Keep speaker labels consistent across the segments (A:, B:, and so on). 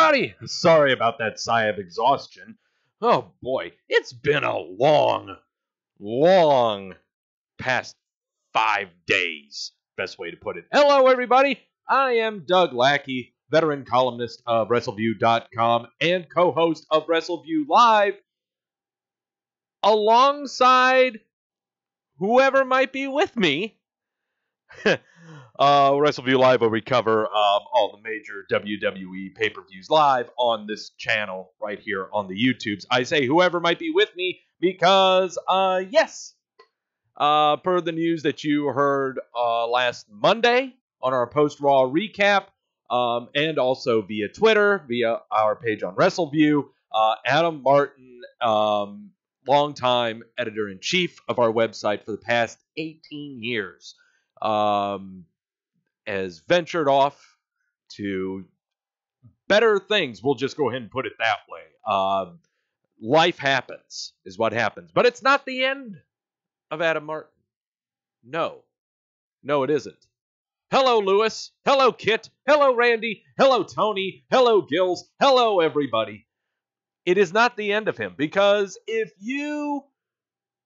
A: everybody! Sorry about that sigh of exhaustion. Oh boy, it's been a long past 5 days. Best way to put it. Hello everybody, I am Doug Lackey, veteran columnist of Wrestleview.com and co-host of Wrestleview Live, alongside whoever might be with me. Wrestleview Live, where we cover all the major WWE pay-per-views live on this channel right here on the YouTubes. I say whoever might be with me because, yes, per the news that you heard last Monday on our post-Raw recap, and also via Twitter, via our page on Wrestleview, Adam Martin, longtime editor-in-chief of our website for the past 18 years, has ventured off to better things. We'll just go ahead and put it that way. Life happens, is what happens. But it's not the end of Adam Martin. No, it isn't. Hello, Lewis. Hello, Kit. Hello, Randy. Hello, Tony. Hello, Gills. Hello, everybody. It is not the end of him, because if you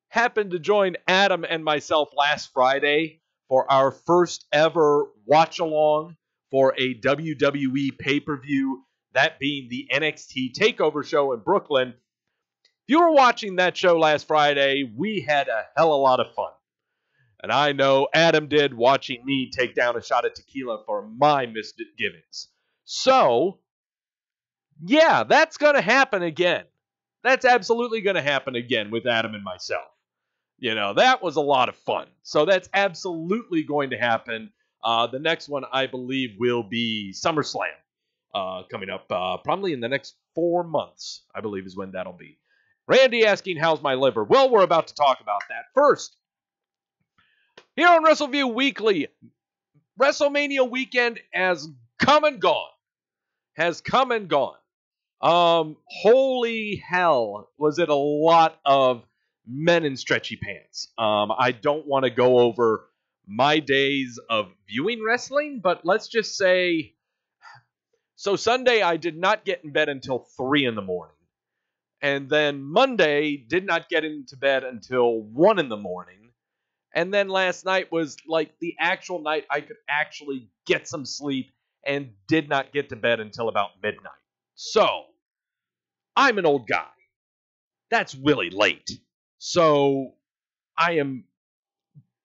A: happened to join Adam and myself last Friday for our first ever watch-along for a WWE pay-per-view, that being the NXT TakeOver show in Brooklyn. If you were watching that show last Friday, we had a hell of a lot of fun. And I know Adam did, watching me take down a shot of tequila for my misgivings. So, yeah, that's going to happen again. That's absolutely going to happen again with Adam and myself. You know, that was a lot of fun. So that's absolutely going to happen. The next one, I believe, will be SummerSlam. Coming up probably in the next 4 months, I believe is when that'll be. Randy asking, how's my liver? Well, we're about to talk about that. First, here on Wrestleview Weekly, WrestleMania weekend has come and gone. Holy hell, was it a lot of men in stretchy pants. I don't want to go over my days of viewing wrestling, but let's just say, so Sunday I did not get in bed until 3 in the morning. And then Monday did not get into bed until 1 in the morning. And then last night was like the actual night I could actually get some sleep and did not get to bed until about midnight. So, I'm an old guy. That's really late. So, I am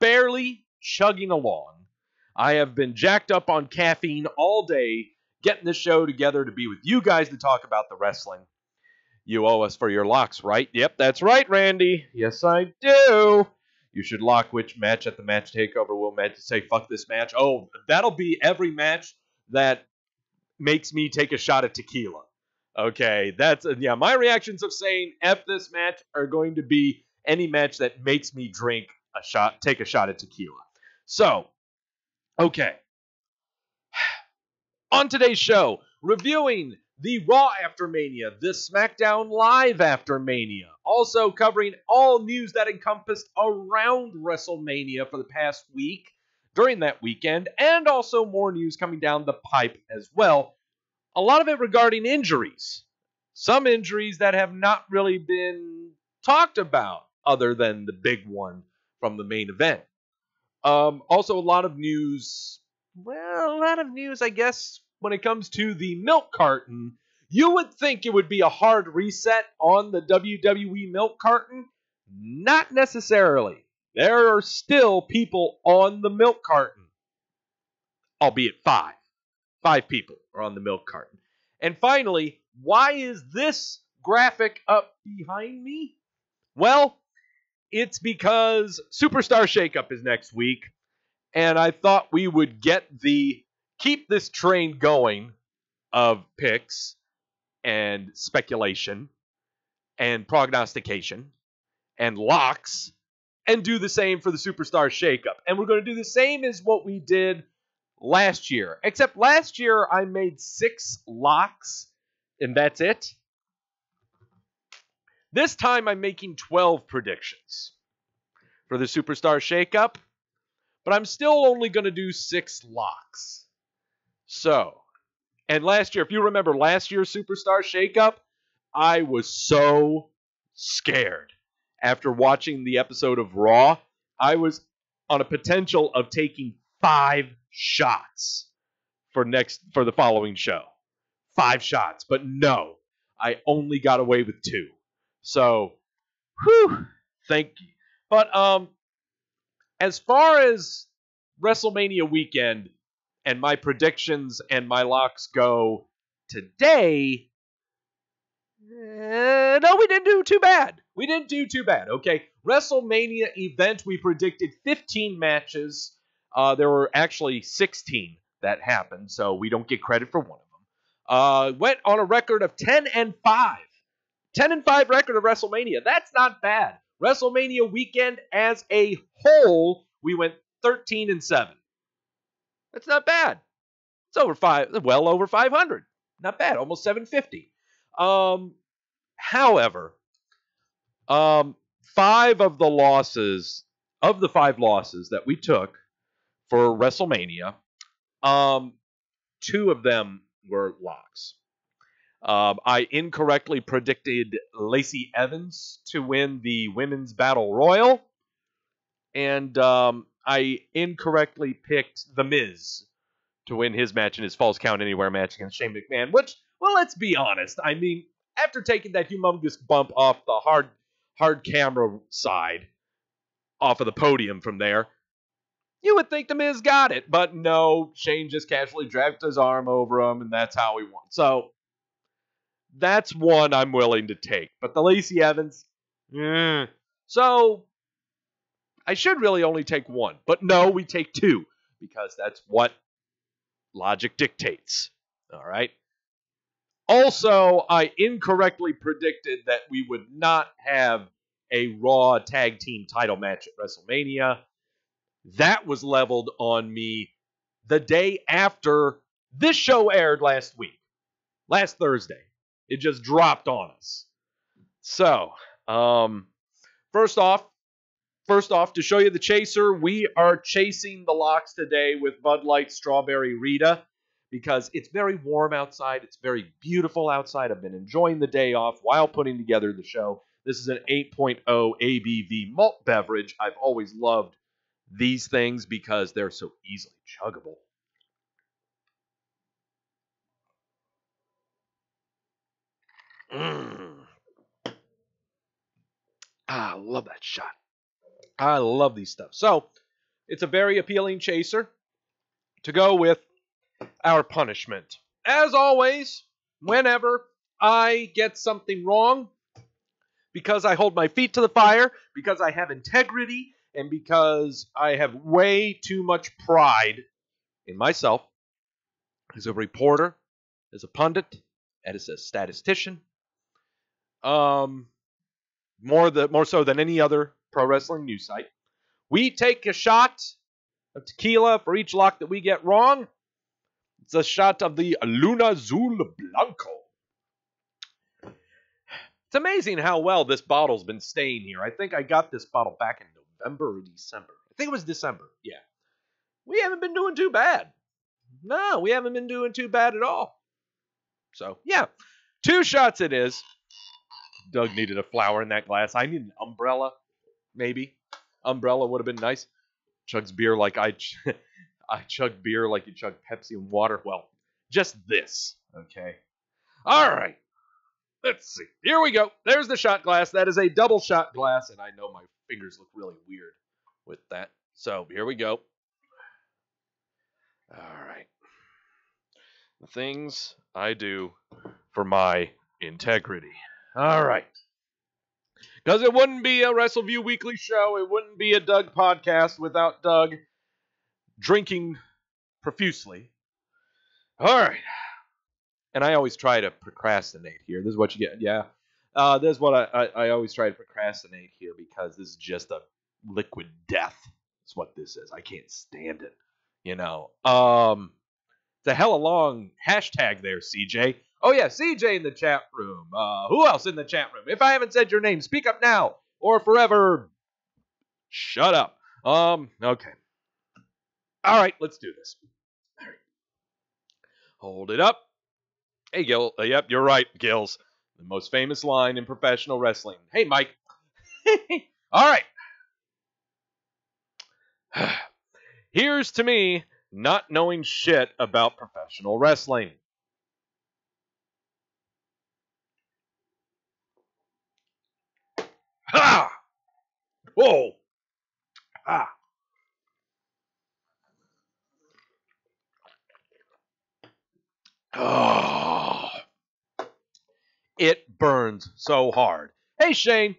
A: barely chugging along. I have been jacked up on caffeine all day, getting the show together to be with you guys to talk about the wrestling. You owe us for your locks, right? Yep, that's right, Randy. Yes, I do. You should lock which match at the match takeover will match. Say, fuck this match. Oh, that'll be every match that makes me take a shot of tequila. Okay, that's, yeah, my reactions of saying F this match are going to be any match that makes me take a shot at tequila. So, okay. On today's show, reviewing the Raw after Mania, the SmackDown Live after Mania. Also covering all news that encompassed around WrestleMania for the past week, during that weekend, and also more news coming down the pipe as well. A lot of it regarding injuries. Some injuries that have not really been talked about other than the big one from the main event. Also a lot of news, I guess, when it comes to the Milk Carton. You would think it would be a hard reset on the WWE Milk Carton. Not necessarily. There are still people on the Milk Carton. Albeit 5. 5 people are on the Milk Carton. And finally, why is this graphic up behind me? Well, it's because Superstar Shakeup is next week, and I thought we would keep this train going of picks and speculation and prognostication and locks, and do the same for the Superstar Shakeup. And we're going to do the same as what we did last year. Except last year I made 6 locks, and that's it. This time I'm making 12 predictions for the Superstar Shakeup, but I'm still only going to do 6 locks. So, And last year, if you remember last year's Superstar Shakeup, I was so scared after watching the episode of Raw. I was on a potential of taking 5 shots for the following show. 5 shots, but no, I only got away with 2. So, whew, thank you. But as far as WrestleMania weekend and my predictions and my locks go today, no, we didn't do too bad. We didn't do too bad, okay? WrestleMania event, we predicted 15 matches. There were actually 16 that happened, so we don't get credit for one of them. Went on a record of 10-5. 10-5 record of WrestleMania. That's not bad. WrestleMania weekend as a whole, we went 13-7. That's not bad. It's well over 500. Not bad. Almost 750. However, 5 of the 5 losses that we took for WrestleMania, 2 of them were locks. I incorrectly predicted Lacey Evans to win the Women's Battle Royal, and I incorrectly picked The Miz to win his match in his Falls Count Anywhere match against Shane McMahon, which, well, let's be honest. I mean, after taking that humongous bump off the hard camera side, off of the podium from there, you would think The Miz got it, but no, Shane just casually dragged his arm over him, and that's how he won. So, that's one I'm willing to take. But the Lacey Evans, So, I should really only take 1. But no, we take 2, because that's what logic dictates. All right? Also, I incorrectly predicted that we would not have a Raw Tag Team title match at WrestleMania. That was leveled on me the day after this show aired last week. Last Thursday. It just dropped on us. So, first off, to show you the chaser, we are chasing the locks today with Bud Light Strawberry Rita because it's very warm outside. It's very beautiful outside. I've been enjoying the day off while putting together the show. This is an 8.0 ABV malt beverage. I've always loved these things because they're so easily chuggable. I love that shot. I love these stuff. So, it's a very appealing chaser to go with our punishment. As always, whenever I get something wrong, because I hold my feet to the fire, because I have integrity, and because I have way too much pride in myself as a reporter, as a pundit, as a statistician, more so than any other pro wrestling news site. We take a shot of tequila for each lock that we get wrong. It's a shot of the Luna Azul Blanco. It's amazing how well this bottle's been staying here. I think I got this bottle back in November or December. I think it was December, yeah. We haven't been doing too bad. No, we haven't been doing too bad at all. So, yeah, 2 shots it is. Doug needed a flower in that glass. I need an umbrella, maybe. Umbrella would have been nice. Chugs beer like I chug beer like you chug Pepsi and water. Well, just this, okay? All right. Let's see. Here we go. There's the shot glass. That is a double shot glass, and I know my fingers look really weird with that. So, here we go. All right. The things I do for my integrity. All right. Because it wouldn't be a Wrestleview weekly show. It wouldn't be a Doug podcast without Doug drinking profusely. All right. And I always try to procrastinate here. This is what you get. Yeah. This is what I always try to procrastinate here because this is just a liquid death. That's what this is. I can't stand it. You know. It's a hella long hashtag there, CJ. Oh, yeah, CJ in the chat room. Who else in the chat room? If I haven't said your name, speak up now or forever shut up. Okay. All right, let's do this. All right. Hold it up. Hey, Gil. Yep, you're right, Gills. The most famous line in professional wrestling. Hey, Mike. All right. Here's to me not knowing shit about professional wrestling. Ha! Whoa! Ah! Oh! It burns so hard. Hey, Shane.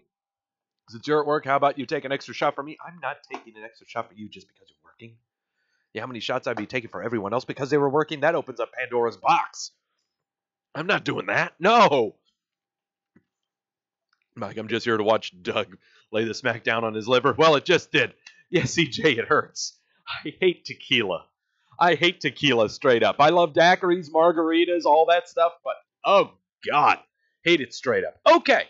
A: Since you're at work, how about you take an extra shot for me? I'm not taking an extra shot for you just because you're working. Yeah, how many shots I'd be taking for everyone else because they were working? That opens up Pandora's box. I'm not doing that. No. Mike, I'm just here to watch Doug lay the smack down on his liver. Well, it just did. Yeah, CJ, it hurts. I hate tequila. I hate tequila straight up. I love daiquiris, margaritas, all that stuff, but oh, God. Hate it straight up. Okay.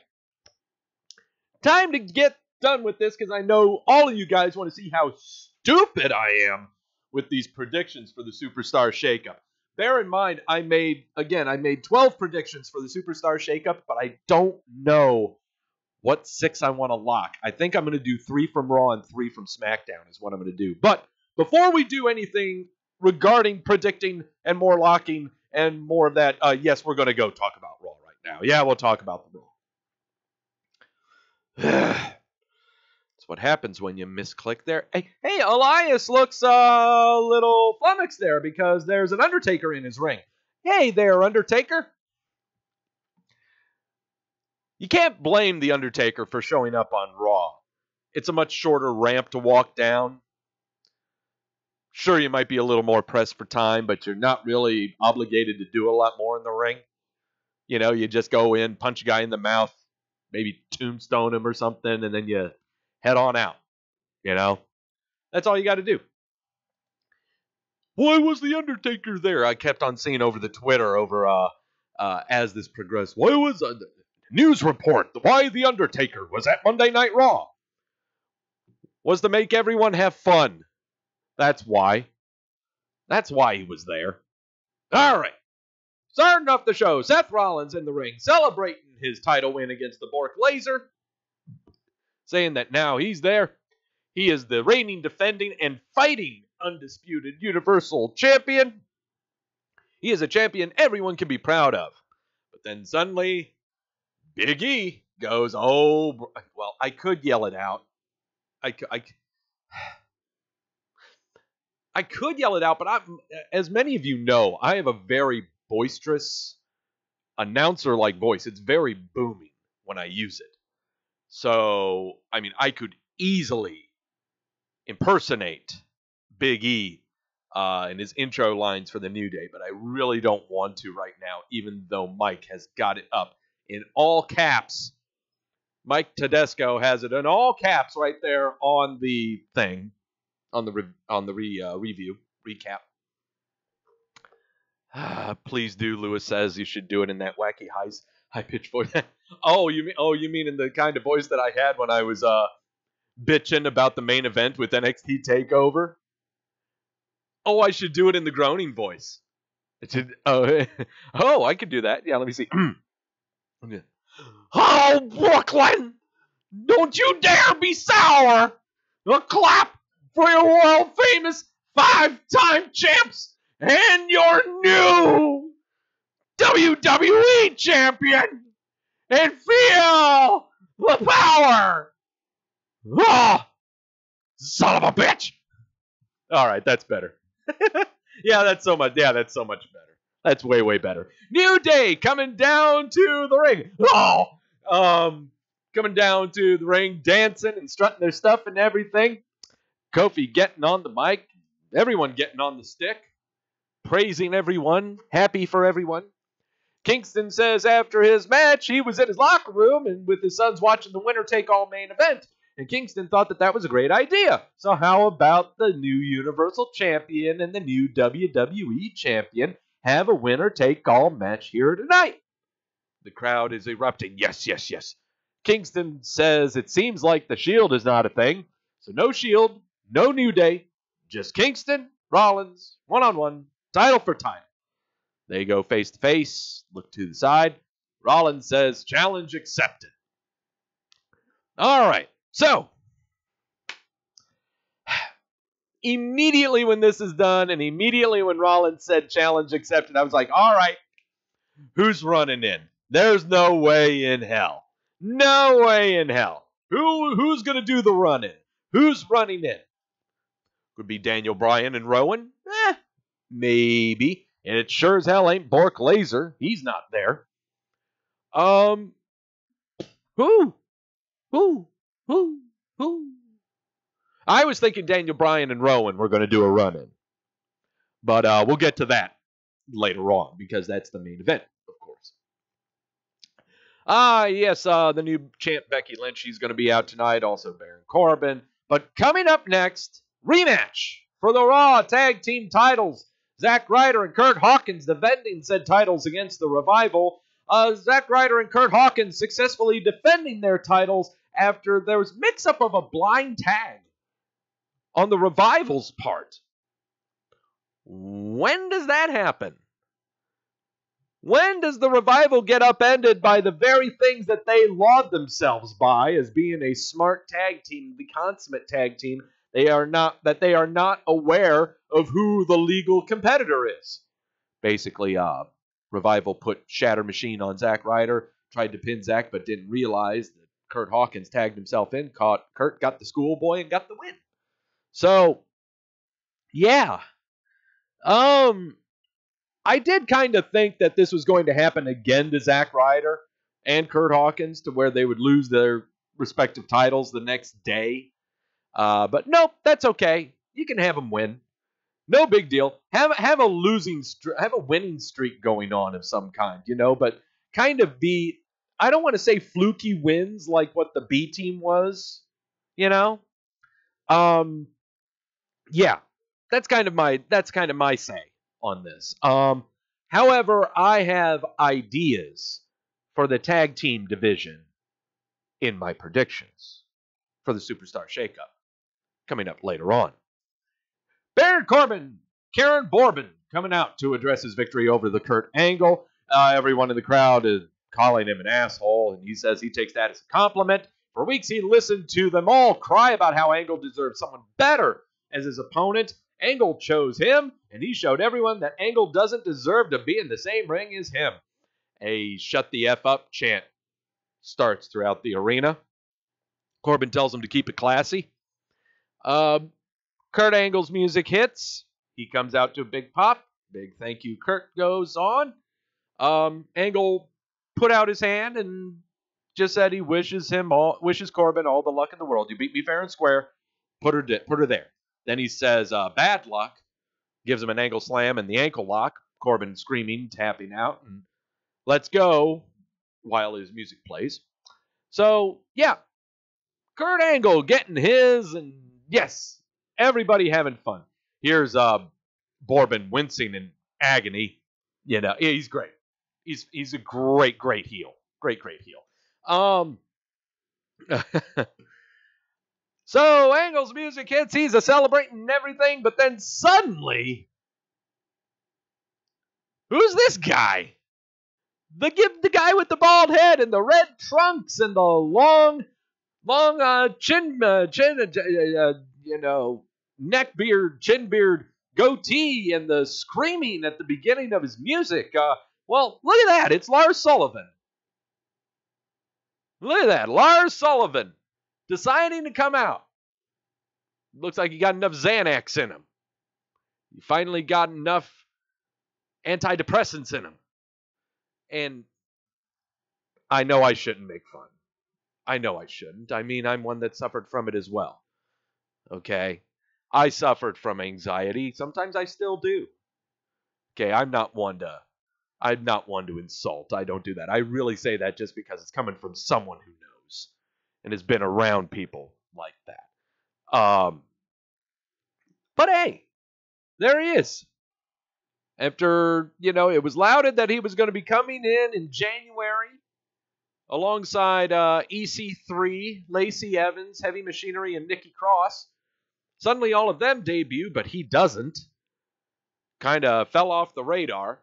A: Time to get done with this because I know all of you guys want to see how stupid I am with these predictions for the Superstar Shakeup. Bear in mind, I made 12 predictions for the Superstar Shakeup, but I don't know what 6 I want to lock. I think I'm going to do 3 from Raw and 3 from SmackDown is what I'm going to do. But before we do anything regarding predicting and more locking and more of that, yes, we're going to go talk about Raw right now. Yeah, we'll talk about the Raw. That's what happens when you misclick there. Hey, Elias looks a little flummoxed there because there's an Undertaker in his ring. Hey there, Undertaker. You can't blame the Undertaker for showing up on Raw. It's a much shorter ramp to walk down. Sure, you might be a little more pressed for time, but you're not really obligated to do a lot more in the ring. You know, you just go in, punch a guy in the mouth, maybe tombstone him or something, and then you head on out. You know? That's all you got to do. Why was the Undertaker there? I kept on seeing over the Twitter as this progressed. Why was news report why the Undertaker was at Monday Night Raw? Was to make everyone have fun. That's why. That's why he was there. All right. Starting off the show, Seth Rollins in the ring, celebrating his title win against the Bork Laser, saying that now he's there. He is the reigning, defending, and fighting undisputed Universal Champion. He is a champion everyone can be proud of. But then suddenly, Big E goes, oh, well, I could yell it out. I could yell it out, but as many of you know, I have a very boisterous announcer-like voice. It's very booming when I use it. So, I mean, I could easily impersonate Big E in his intro lines for the New Day, but I really don't want to right now, even though Mike has got it up in all caps. Mike Tedesco has it in all caps right there on the thing, on the review recap. Please do. Lewis says you should do it in that wacky high pitched voice. Oh, you mean in the kind of voice that I had when I was bitching about the main event with NXT Takeover? Oh, I should do it in the groaning voice. Oh, I could do that. Yeah, let me see. Oh, Brooklyn! Don't you dare be sour! A clap for your world famous 5-time champs and your new WWE champion! And feel the power! Oh, son of a bitch! Alright, that's better. That's so much better. That's way, way better. New Day coming down to the ring. Coming down to the ring, dancing and strutting their stuff and everything. Kofi getting on the mic. Everyone getting on the stick. Praising everyone. Happy for everyone. Kingston says after his match, he was in his locker room and with his sons watching the winner-take-all main event. And Kingston thought that was a great idea. So how about the new Universal Champion and the new WWE Champion have a winner-take-all match here tonight? The crowd is erupting. Yes, yes, yes. Kingston says it seems like the Shield is not a thing. So no Shield, no New Day, just Kingston, Rollins, one-on-one, title for title. They go face to face, look to the side. Rollins says, challenge accepted. All right, so immediately when this is done, and immediately when Rollins said challenge accepted, I was like, all right, who's running in? There's no way in hell. No way in hell. Who's going to do the run-in? Who's running in? Could be Daniel Bryan and Rowan? Maybe. And it sure as hell ain't Bork Laser. He's not there. Who? I was thinking Daniel Bryan and Rowan were going to do a run-in. But we'll get to that later on, because that's the main event, of course. Yes, the new champ Becky Lynch, she's going to be out tonight. Also Baron Corbin. But coming up next, rematch for the Raw Tag Team titles. Zack Ryder and Kurt Hawkins defending said titles against the Revival. Zack Ryder and Kurt Hawkins successfully defending their titles after there was mix-up of a blind tag on the Revival's part. When does that happen? When does the Revival get upended by the very things that they laud themselves by as being a smart tag team, the consummate tag team? They are not aware of who the legal competitor is. Basically, Revival put Shatter Machine on Zack Ryder, tried to pin Zack, but didn't realize that Kurt Hawkins tagged himself in, caught Kurt, got the schoolboy, and got the win. So, yeah. I did kind of think that this was going to happen again to Zack Ryder and Kurt Hawkins, to where they would lose their respective titles the next day. But nope, that's okay. You can have them win. No big deal. Have a winning streak going on of some kind, but kind of be, I don't want to say fluky wins like what the B team was, Yeah. That's kind of my say on this. However, I have ideas for the tag team division in my predictions for the Superstar Shakeup coming up later on. Baron Corbin, Karen Borbin coming out to address his victory over the Kurt Angle. Everyone in the crowd is calling him an asshole, and he says he takes that as a compliment. For weeks, he listened to them all cry about how Angle deserves someone better as his opponent. Angle chose him, and he showed everyone that Angle doesn't deserve to be in the same ring as him. A shut the F up chant starts throughout the arena. Corbin tells him to keep it classy. Kurt Angle's music hits. He comes out to a big pop. Big thank you, Kurt goes on. Angle put out his hand and just said he wishes Corbin all the luck in the world. You beat me fair and square. Put her there. Then he says, bad luck. Gives him an Angle slam and the ankle lock. Corbin screaming, tapping out, and let's go while his music plays. So, yeah. Kurt Angle getting his, and yes, everybody having fun. Here's Borbin wincing in agony. He's great. He's a great heel. Great heel. So Angle's music hits. He's celebrating everything, but then suddenly, who's this guy? The guy with the bald head and the red trunks and the long neck beard, chin beard, goatee, and the screaming at the beginning of his music. Well, look at that. It's Lars Sullivan. Look at that. Lars Sullivan deciding to come out. Looks like he got enough Xanax in him. He finally got enough antidepressants in him. And I know I shouldn't make fun. I know I shouldn't. I mean, I'm one that suffered from it as well. Okay? I suffered from anxiety. Sometimes I still do. Okay, I'm not one to insult. I don't do that. I really say that just because it's coming from someone who knows and has been around people like that. But hey, there he is. After, it was lauded that he was going to be coming in January alongside EC3, Lacey Evans, Heavy Machinery, and Nikki Cross. Suddenly all of them debut, but he doesn't. Kind of fell off the radar.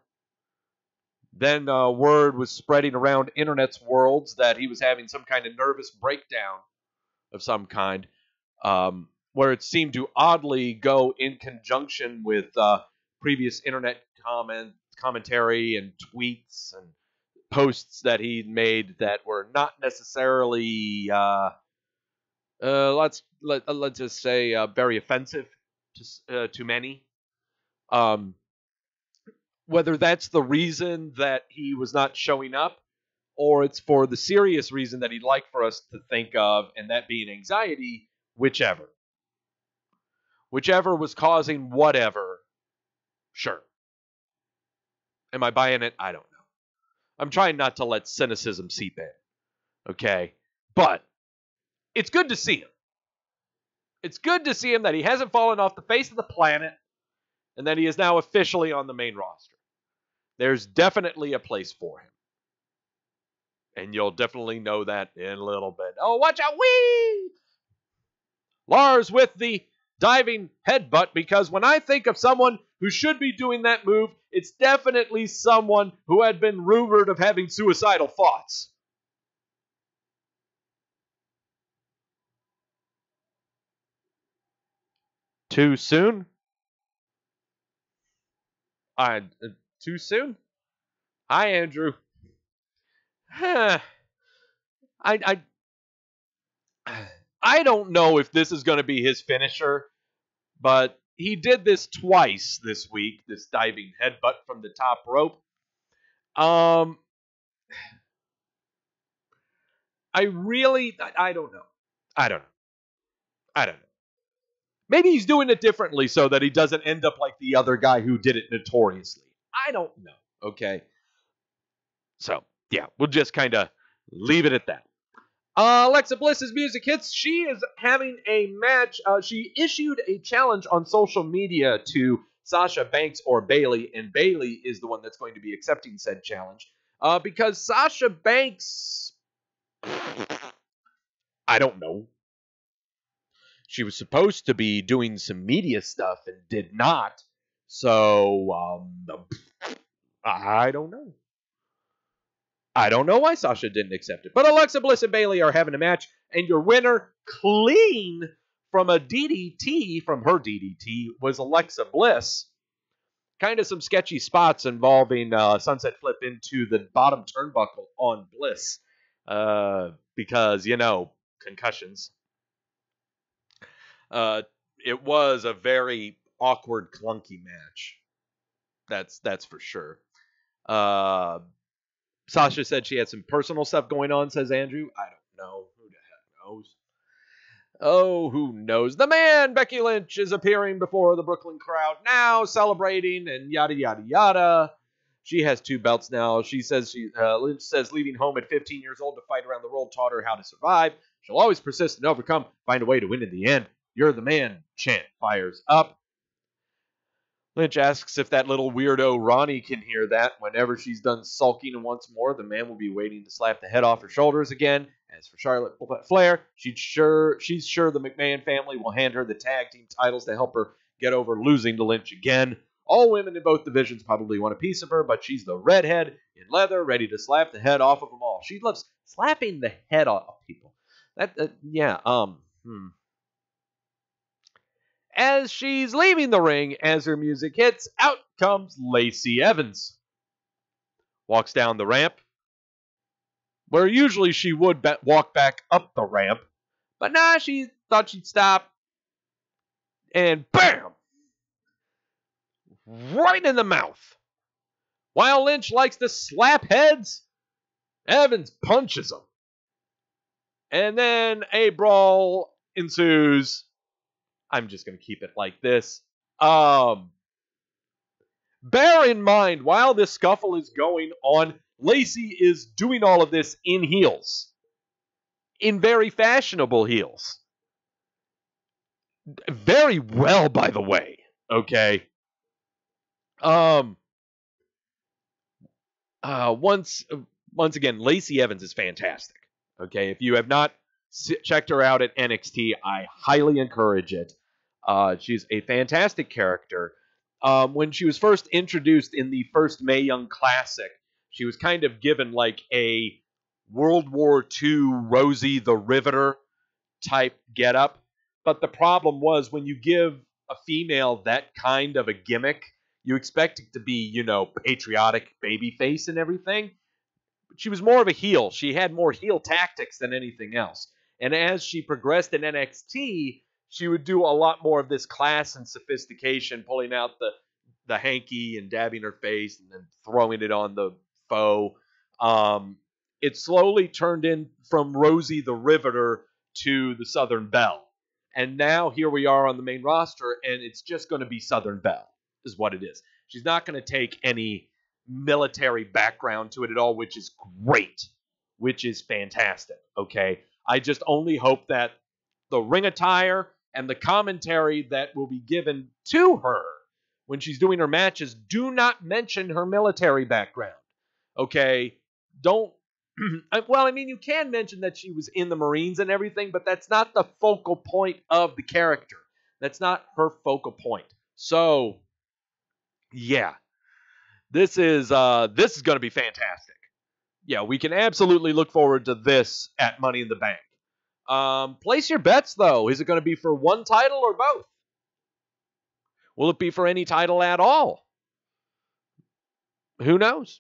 A: Then word was spreading around internet's worlds that he was having some kind of nervous breakdown of some kind, where it seemed to oddly go in conjunction with previous internet commentary and tweets and posts that he made that were not necessarily, let's just say, very offensive to many. Whether that's the reason that he was not showing up, or it's for the serious reason that he'd like for us to think of, and that being anxiety, whichever. Whichever was causing whatever, sure. Am I buying it? I don't know. I'm trying not to let cynicism seep in, okay? But it's good to see him. It's good to see him that he hasn't fallen off the face of the planet, and that he is now officially on the main roster. There's definitely a place for him. And you'll definitely know that in a little bit. Oh, watch out! Whee! Lars with the diving headbutt, because when I think of someone who should be doing that move, it's definitely someone who had been rumored of having suicidal thoughts. Too soon? Too soon? Hi, Andrew. I don't know if this is going to be his finisher, but he did this twice this week, this diving headbutt from the top rope. I don't know. I don't know. Maybe he's doing it differently so that he doesn't end up like the other guy who did it notoriously. I don't know. Okay. So, yeah, we'll just kind of leave it at that. Alexa Bliss's music hits. She is having a match. She issued a challenge on social media to Sasha Banks or Bayley, and Bayley is the one that's going to be accepting said challenge. Because Sasha Banks, I don't know. She was supposed to be doing some media stuff and did not. So, I don't know. I don't know why Sasha didn't accept it. But Alexa Bliss and Bayley are having a match, and your winner, clean from a DDT, from her DDT, was Alexa Bliss. Kind of some sketchy spots involving sunset flip into the bottom turnbuckle on Bliss. Because, concussions. It was a very awkward, clunky match. That's for sure. Sasha said she had some personal stuff going on, says Andrew. I don't know. Who the heck knows? Oh, who knows? The man, Becky Lynch, is appearing before the Brooklyn crowd now, celebrating and yada, yada, yada. She has 2 belts now. She says Lynch says leaving home at 15 years old to fight around the world taught her how to survive. She'll always persist and overcome, find a way to win in the end. You're the man. Chant fires up. Lynch asks if that little weirdo Ronnie can hear that. Whenever she's done sulking and once more, the man will be waiting to slap the head off her shoulders again. As for Charlotte Flair, she's sure the McMahon family will hand her the tag team titles to help her get over losing to Lynch again. All women in both divisions probably want a piece of her, but she's the redhead in leather, ready to slap the head off of them all. She loves slapping the head off of people. As she's leaving the ring, as her music hits, out comes Lacey Evans. Walks down the ramp, where usually she would walk back up the ramp, but nah, she thought she'd stop, and BAM! Right in the mouth. While Lynch likes to slap heads, Evans punches him. And then a brawl ensues. I'm just going to keep it like this. Bear in mind, while this scuffle is going on, Lacey is doing all of this in heels. In very fashionable heels. Very well, by the way. Okay. Once again, Lacey Evans is fantastic. Okay, if you have not checked her out at NXT, I highly encourage it. She's a fantastic character. When she was first introduced in the first Mae Young Classic, She was kind of given like a World War II Rosie the Riveter type getup. But the problem was when you give a female that kind of a gimmick, you expect it to be, you know, patriotic babyface and everything. But she was more of a heel. She had more heel tactics than anything else. And as she progressed in NXT, she would do a lot more of this class and sophistication, pulling out the hanky and dabbing her face and then throwing it on the foe. It slowly turned in from Rosie the Riveter to the Southern Belle. And now here we are on the main roster, and it's just going to be Southern Belle, is what it is. She's not going to take any military background to it at all, which is great, which is fantastic, okay? I just only hope that the ring attire and the commentary that will be given to her when she's doing her matches do not mention her military background, okay? Don't, well, I mean, you can mention that she was in the Marines and everything, but that's not the focal point of the character. That's not her focal point. So, yeah, this is going to be fantastic. Yeah, we can absolutely look forward to this at Money in the Bank. Place your bets, though. Is it going to be for one title or both? Will it be for any title at all? Who knows?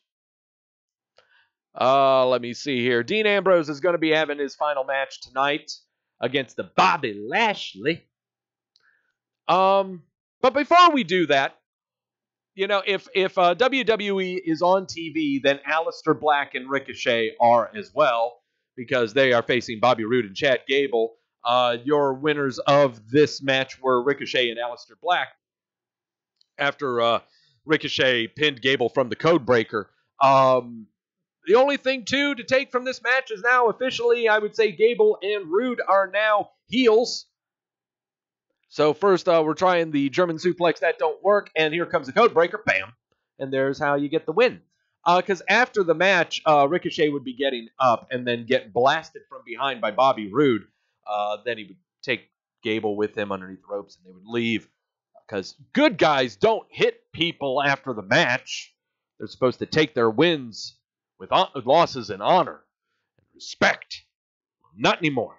A: Let me see here. Dean Ambrose is going to be having his final match tonight against the Bobby Lashley. But before we do that, you know, if WWE is on TV, then Aleister Black and Ricochet are as well, because they are facing Bobby Roode and Chad Gable. Your winners of this match were Ricochet and Aleister Black, after Ricochet pinned Gable from the Codebreaker. The only thing, too, to take from this match is now officially, I would say, Gable and Roode are now heels. So first, we're trying the German suplex. That don't work. And here comes the Codebreaker. Bam. And there's how you get the win. Because after the match, Ricochet would be getting up and then get blasted from behind by Bobby Roode. Then he would take Gable with him underneath the ropes, and they would leave. Because good guys don't hit people after the match. They're supposed to take their wins with losses in honor and respect. Not anymore.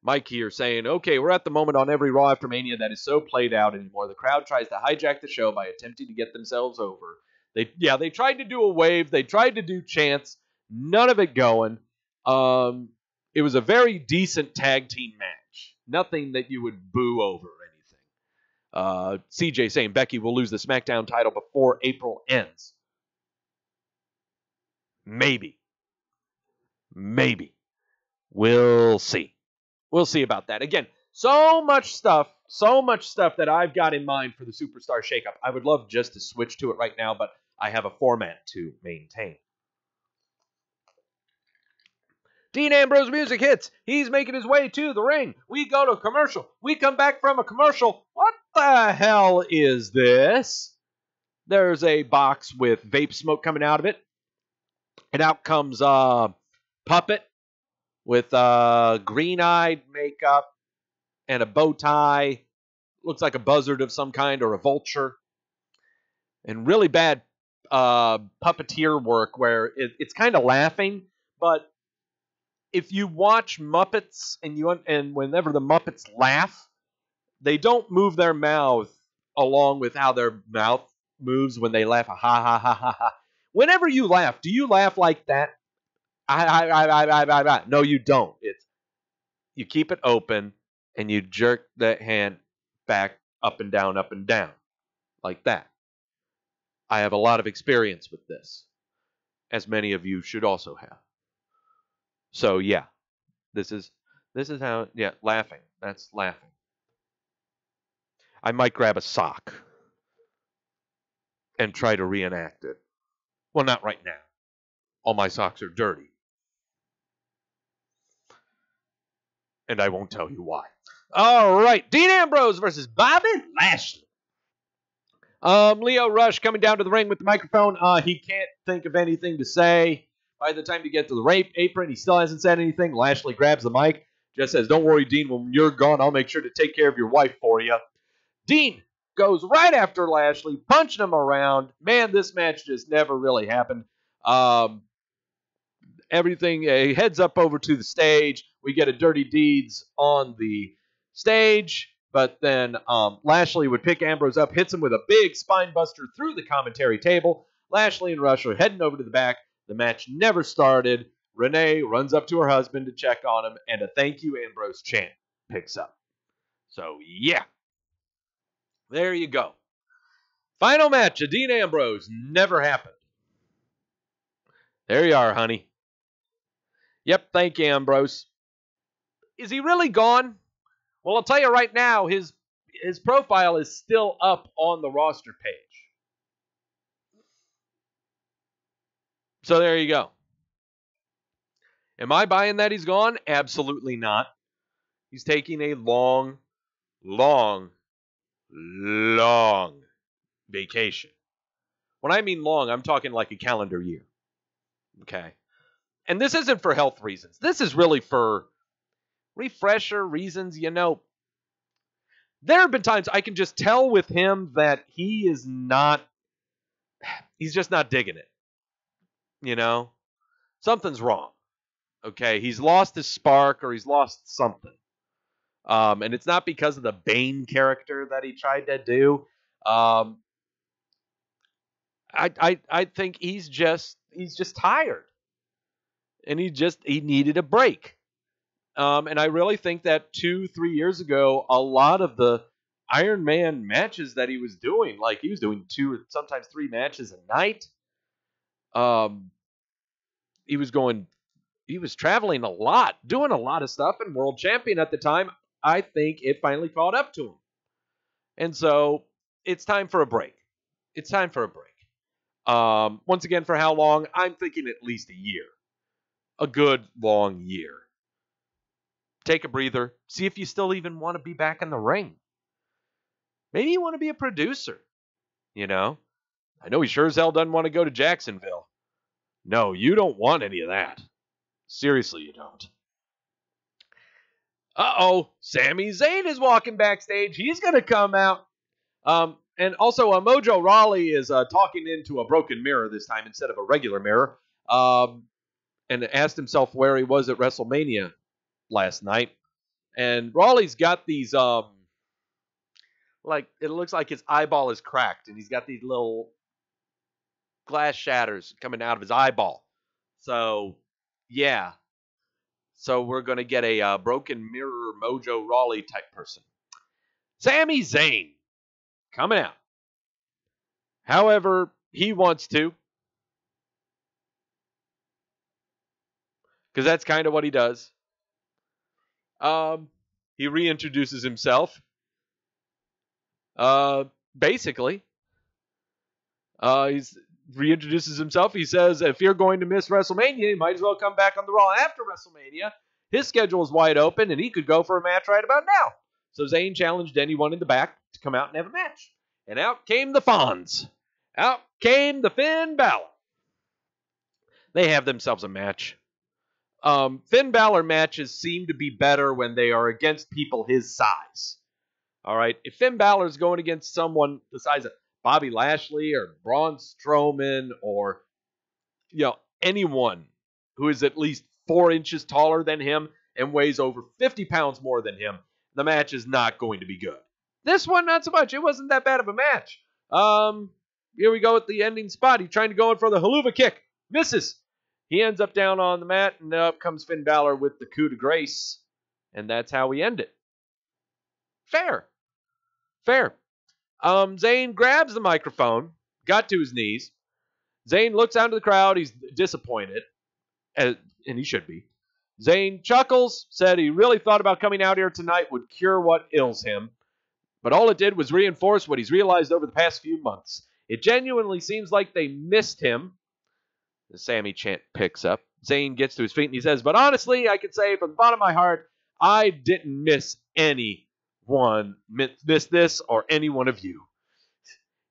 A: Mike here saying, okay, we're at the moment on every Raw after Mania that is so played out anymore. The crowd tries to hijack the show by attempting to get themselves over. They tried to do a wave. They tried to do chants. None of it going. It was a very decent tag team match. Nothing that you would boo over or anything. CJ saying Becky will lose the SmackDown title before April ends. Maybe. We'll see. We'll see about that. Again, so much stuff that I've got in mind for the Superstar Shakeup. I would love just to switch to it right now, but I have a format to maintain. Dean Ambrose music hits. He's making his way to the ring. We go to a commercial. We come back from a commercial. What the hell is this? There's a box with vape smoke coming out of it. And out comes Puppet with green-eyed makeup and a bow tie. Looks like a buzzard of some kind or a vulture. And really bad puppeteer work where it's kind of laughing. But if you watch Muppets and whenever the Muppets laugh, they don't move their mouth along with how their mouth moves when they laugh. Ha ha ha ha ha. Whenever you laugh, do you laugh like that? No, you don't. You keep it open and you jerk the hand back up and down, like that. I have a lot of experience with this, as many of you should also have. So yeah, this is how, yeah, laughing. That's laughing. I might grab a sock and try to reenact it. Well, not right now. All my socks are dirty. And I won't tell you why. All right, Dean Ambrose versus Bobby Lashley. Leo Rush coming down to the ring with the microphone. He can't think of anything to say. By the time you get to the apron, he still hasn't said anything. Lashley grabs the mic, just says, "Don't worry, Dean, when you're gone, I'll make sure to take care of your wife for you." Dean goes right after Lashley, punching him around. Man, this match just never really happened. Everything heads up over to the stage. We get a Dirty Deeds on the stage, but then Lashley would pick Ambrose up, hits him with a big spine buster through the commentary table. Lashley and Rush are heading over to the back. The match never started. Renee runs up to her husband to check on him, and a thank you Ambrose chant picks up. So, yeah. There you go. Final match of Dean Ambrose never happened. There you are, honey. Yep, thank you, Ambrose. Is he really gone? Well, I'll tell you right now, his profile is still up on the roster page. So there you go. Am I buying that he's gone? Absolutely not. He's taking a long vacation. When I mean long, I'm talking like a calendar year. Okay? And this isn't for health reasons. This is really for refresher reasons. You know, there have been times I can just tell with him that he's just not digging it. You know? Something's wrong. Okay? He's lost his spark or he's lost something. And it's not because of the Bane character that he tried to do. I think he's just tired. And he needed a break. And I really think that 2-3 years ago, a lot of the Iron Man matches that he was doing, like he was doing 2 or sometimes 3 matches a night. He was traveling a lot, doing a lot of stuff, and world champion at the time. I think it finally caught up to him. And so it's time for a break. Once again, for how long? I'm thinking at least a year. A good long year. Take a breather. See if you still even want to be back in the ring. Maybe you want to be a producer. You know? I know he sure as hell doesn't want to go to Jacksonville. No, you don't want any of that. Seriously, you don't. Uh-oh. Sami Zayn is walking backstage. He's going to come out. And also, Mojo Rawley is talking into a broken mirror this time instead of a regular mirror. And asked himself where he was at WrestleMania last night. And Rawley's got these, it looks like his eyeball is cracked. And he's got these little glass shatters coming out of his eyeball. So, yeah. So we're going to get a broken mirror Mojo Rawley type person. Sami Zayn coming out. However he wants to. Because that's kind of what he does. He reintroduces himself. Basically. He reintroduces himself. He says, if you're going to miss WrestleMania, you might as well come back on the Raw after WrestleMania. His schedule is wide open, and he could go for a match right about now. So Zayn challenged anyone in the back to come out and have a match. And out came the Fonz. Out came the Finn Balor. They have themselves a match. Finn Balor matches seem to be better when they are against people his size. All right? If Finn Balor is going against someone the size of Bobby Lashley or Braun Strowman or, anyone who is at least 4 inches taller than him and weighs over 50 pounds more than him, the match is not going to be good. This one, not so much. It wasn't that bad of a match. Here we go at the ending spot. He's trying to go in for the haluva kick. Misses. He ends up down on the mat, and up comes Finn Balor with the coup de grace. And that's how we end it. Fair. Zayn grabs the microphone, got to his knees. Zayn looks out into the crowd. He's disappointed, and he should be. Zayn chuckles, said he really thought about coming out here tonight would cure what ails him. But all it did was reinforce what he's realized over the past few months. It genuinely seems like they missed him. The Sammy chant picks up. Zayn gets to his feet and he says, but honestly, I can say from the bottom of my heart, I didn't miss this or any one of you.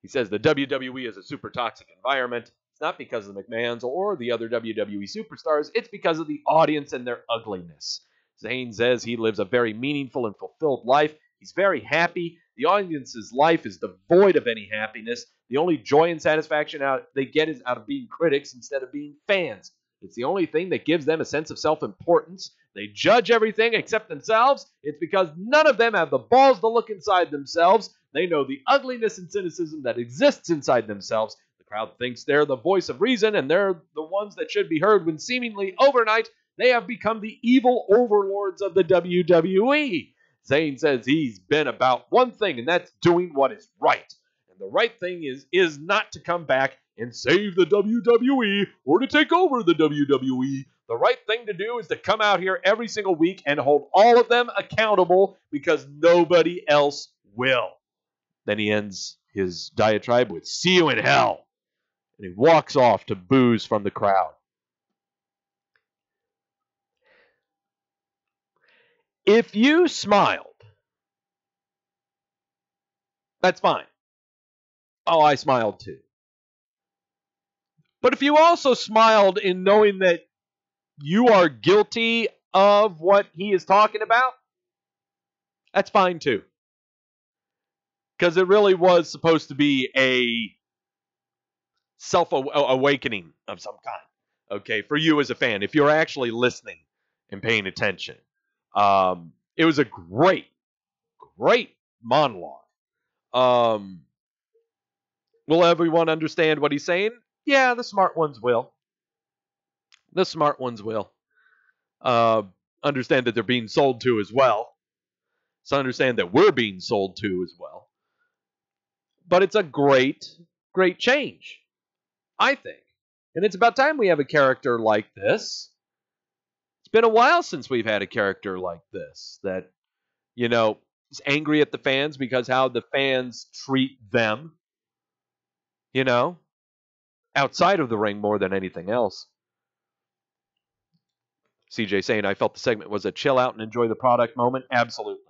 A: He says the WWE is a super toxic environment. It's not because of the McMahons or the other WWE superstars. It's because of the audience and their ugliness. Zayn says he lives a very meaningful and fulfilled life. He's very happy The audience's life is devoid of any happiness. The only joy and satisfaction they get is out of being critics instead of being fans. It's the only thing that gives them a sense of self-importance. They judge everything except themselves. It's because none of them have the balls to look inside themselves. They know the ugliness and cynicism that exists inside themselves. The crowd thinks they're the voice of reason, and they're the ones that should be heard when seemingly overnight they have become the evil overlords of the WWE. Zayn says he's been about one thing, and that's doing what is right. And the right thing is not to come back and save the WWE or to take over the WWE. The right thing to do is to come out here every single week and hold all of them accountable because nobody else will. Then he ends his diatribe with, "See you in hell." And he walks off to boos from the crowd. If you smiled, that's fine. Oh, I smiled too. But if you also smiled in knowing that you are guilty of what he is talking about, that's fine too. Because it really was supposed to be a self-awakening of some kind, okay, for you as a fan, if you're actually listening and paying attention. It was a great monologue. Will everyone understand what he's saying? Yeah, the smart ones will. The smart ones will. Understand that they're being sold to as well. So understand that we're being sold to as well. But it's a great change, I think. And it's about time we have a character like this. It's been a while since we've had a character like this that, is angry at the fans because how the fans treat them, outside of the ring more than anything else. CJ saying, I felt the segment was a chill out and enjoy the product moment. Absolutely.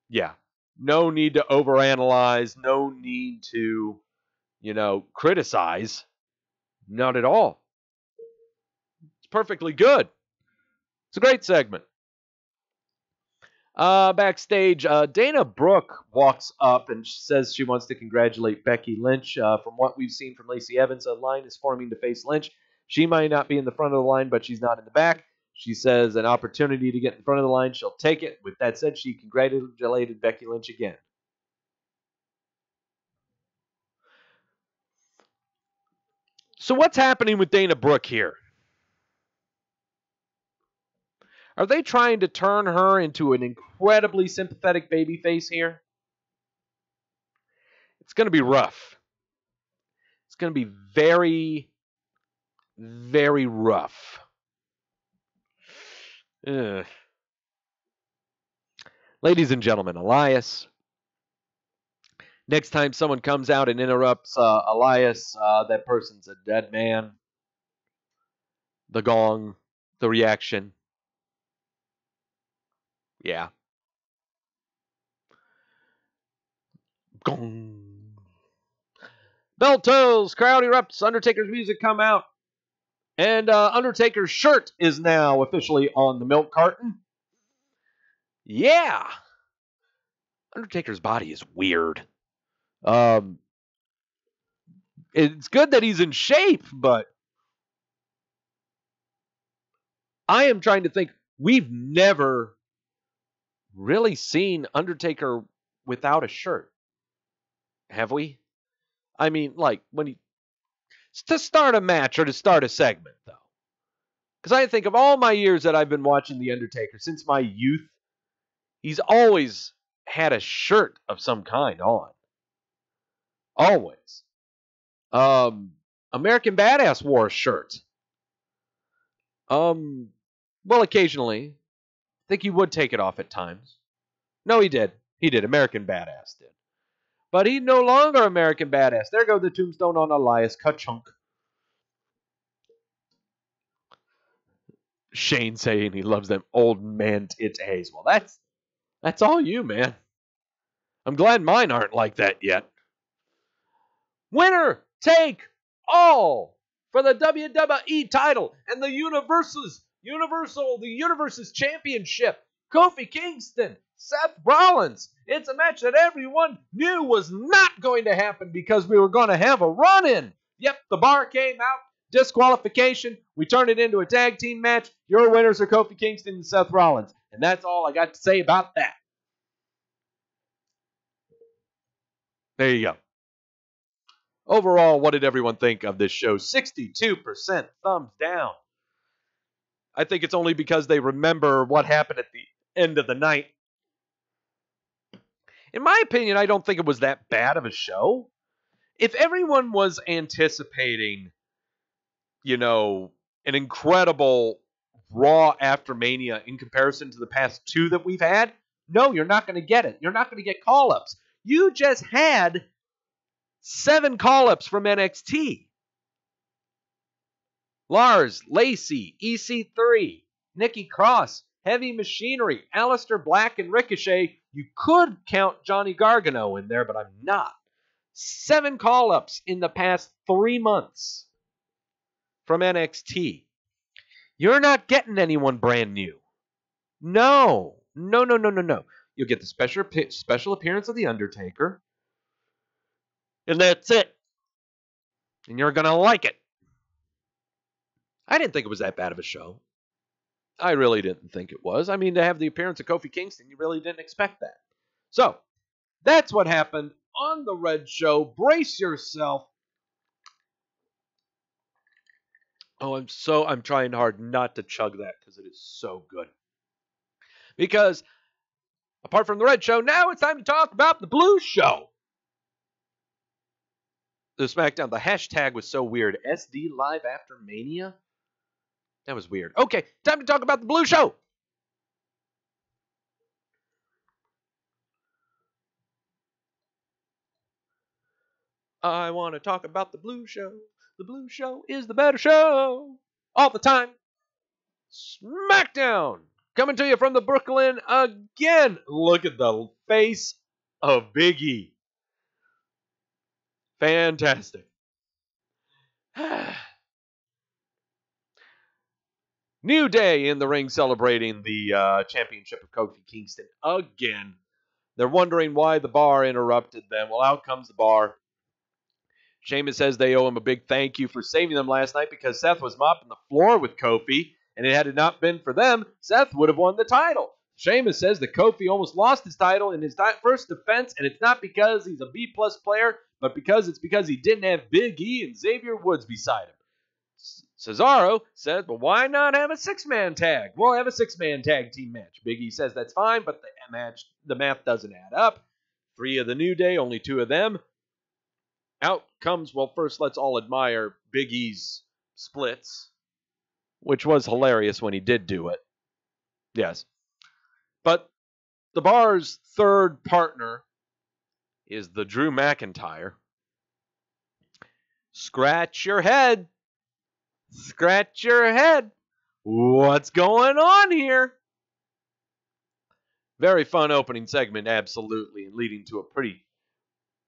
A: Yeah. No need to overanalyze. No need to, criticize. Not at all. It's perfectly good. It's a great segment. Backstage, Dana Brooke walks up and says she wants to congratulate Becky Lynch. From what we've seen from Lacey Evans, a line is forming to face Lynch. She might not be in the front of the line, but she's not in the back. She says an opportunity to get in front of the line, she'll take it. With that said, she congratulated Becky Lynch again. So what's happening with Dana Brooke here? Are they trying to turn her into an incredibly sympathetic babyface here? It's going to be rough. It's going to be very, very rough. Ugh. Ladies and gentlemen, Elias. Next time someone comes out and interrupts Elias, that person's a dead man. The gong, the reaction. Yeah. Gong. Bell tolls, crowd erupts, Undertaker's music come out. And Undertaker's shirt is now officially on the milk carton. Yeah. Undertaker's body is weird. It's good that he's in shape, but I am trying to think. We've never really seen Undertaker without a shirt. Have we? I mean, like, to start a match or to start a segment, though. Because I think of all my years that I've been watching The Undertaker, since my youth, he's always had a shirt of some kind on. Always. American Badass wore a shirt. Well, occasionally. I think he would take it off at times. No, he did. He did. American Badass did. But he's no longer American Badass. There goes the tombstone on Elias. Ka-chunk. Shane saying he loves them old man titties. Well, that's all you, man. I'm glad mine aren't like that yet. Winner take all for the WWE title and the Universe's Championship. Kofi Kingston Seth Rollins. It's a match that everyone knew was not going to happen because we were going to have a run-in. Yep, the bar came out. Disqualification. We turned it into a tag team match. Your winners are Kofi Kingston and Seth Rollins. And that's all I got to say about that. There you go. Overall, what did everyone think of this show? 62% thumbs down. I think it's only because they remember what happened at the end of the night. In my opinion, I don't think it was that bad of a show. If everyone was anticipating, an incredible Raw after Mania in comparison to the past two that we've had, no, you're not going to get it. You're not going to get call-ups. You just had 7 call-ups from NXT. Lars, Lacey, EC3, Nikki Cross, Heavy Machinery, Aleister Black, and Ricochet. You could count Johnny Gargano in there, but I'm not. 7 call-ups in the past 3 months from NXT. You're not getting anyone brand new. No. You'll get the special appearance of The Undertaker. And that's it. And you're going to like it. I didn't think it was that bad of a show. I really didn't think it was. I mean, to have the appearance of Kofi Kingston, you really didn't expect that. So, that's what happened on the Red Show. Brace yourself. Oh, I'm trying hard not to chug that because it is so good. Because, apart from the Red Show, now it's time to talk about the Blue Show. The SmackDown, the hashtag was so weird. SDLive after Mania? That was weird. Okay, time to talk about the Blue Show. I want to talk about the Blue Show. The Blue Show is the better show. All the time. SmackDown. Coming to you from the Brooklyn again. Look at the face of Big E. Fantastic. New Day in the ring celebrating the championship of Kofi Kingston again. They're wondering why the bar interrupted them. Well, out comes the bar. Sheamus says they owe him a big thank you for saving them last night because Seth was mopping the floor with Kofi, and had it not been for them, Seth would have won the title. Sheamus says that Kofi almost lost his title in his first defense, and it's not because he's a B-plus player, but because he didn't have Big E and Xavier Woods beside him. Cesaro says, well, why not have a 6-man tag? We'll have a 6-man tag team match. Big E says that's fine, but the math doesn't add up. 3 of the New Day, only 2 of them. Out comes, well, first let's all admire Big E's splits, which was hilarious when he did do it. Yes. But the bar's third partner is the Drew McIntyre. Scratch your head. Scratch your head. What's going on here? Very fun opening segment, absolutely, and leading to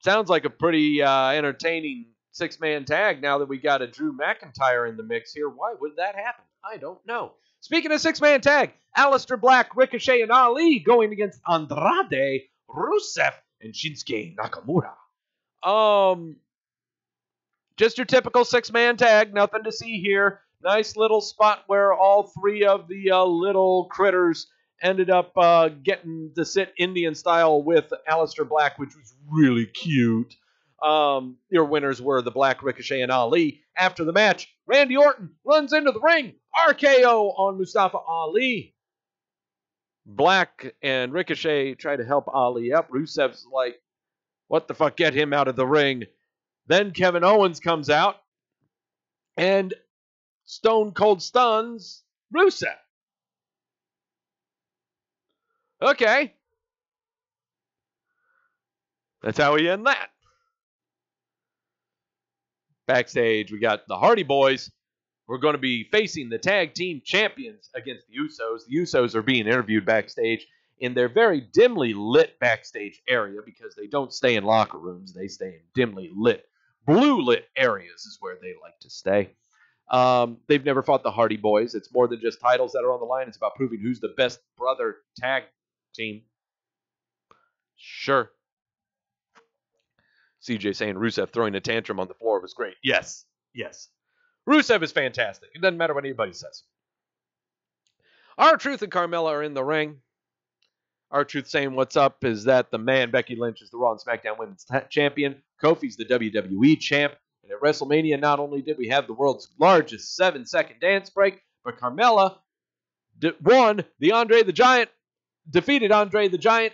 A: sounds like a pretty entertaining 6-man tag now that we got a Drew McIntyre in the mix here. Why would that happen? I don't know. Speaking of 6-man tag, Aleister Black, Ricochet, and Ali going against Andrade, Rusev, and Shinsuke Nakamura. Just your typical 6-man tag. Nothing to see here. Nice little spot where all 3 of the little critters ended up getting to sit Indian style with Aleister Black, which was really cute. Your winners were the Black, Ricochet, and Ali. After the match, Randy Orton runs into the ring. RKO on Mustafa Ali. Black and Ricochet try to help Ali up. Rusev's like, what the fuck, get him out of the ring. Then Kevin Owens comes out and Stone Cold stuns Rusev. Okay. That's how we end that. Backstage, we got the Hardy Boys. We're going to be facing the tag team champions against the Usos. The Usos are being interviewed backstage in their very dimly lit backstage area because they don't stay in locker rooms. They stay in dimly lit, blue lit areas is where they like to stay. They've never fought the Hardy Boys. It's more than just titles that are on the line. It's about proving who's the best brother tag team. Sure. CJ saying Rusev throwing a tantrum on the floor was great. Yes. Yes. Rusev is fantastic. It doesn't matter what anybody says. R-Truth and Carmella are in the ring. R-Truth saying what's up is that the man, Becky Lynch, is the Raw and Smackdown Women's Champion. Kofi's the WWE Champ. And at WrestleMania, not only did we have the world's largest 7-second dance break, but Carmella defeated Andre the Giant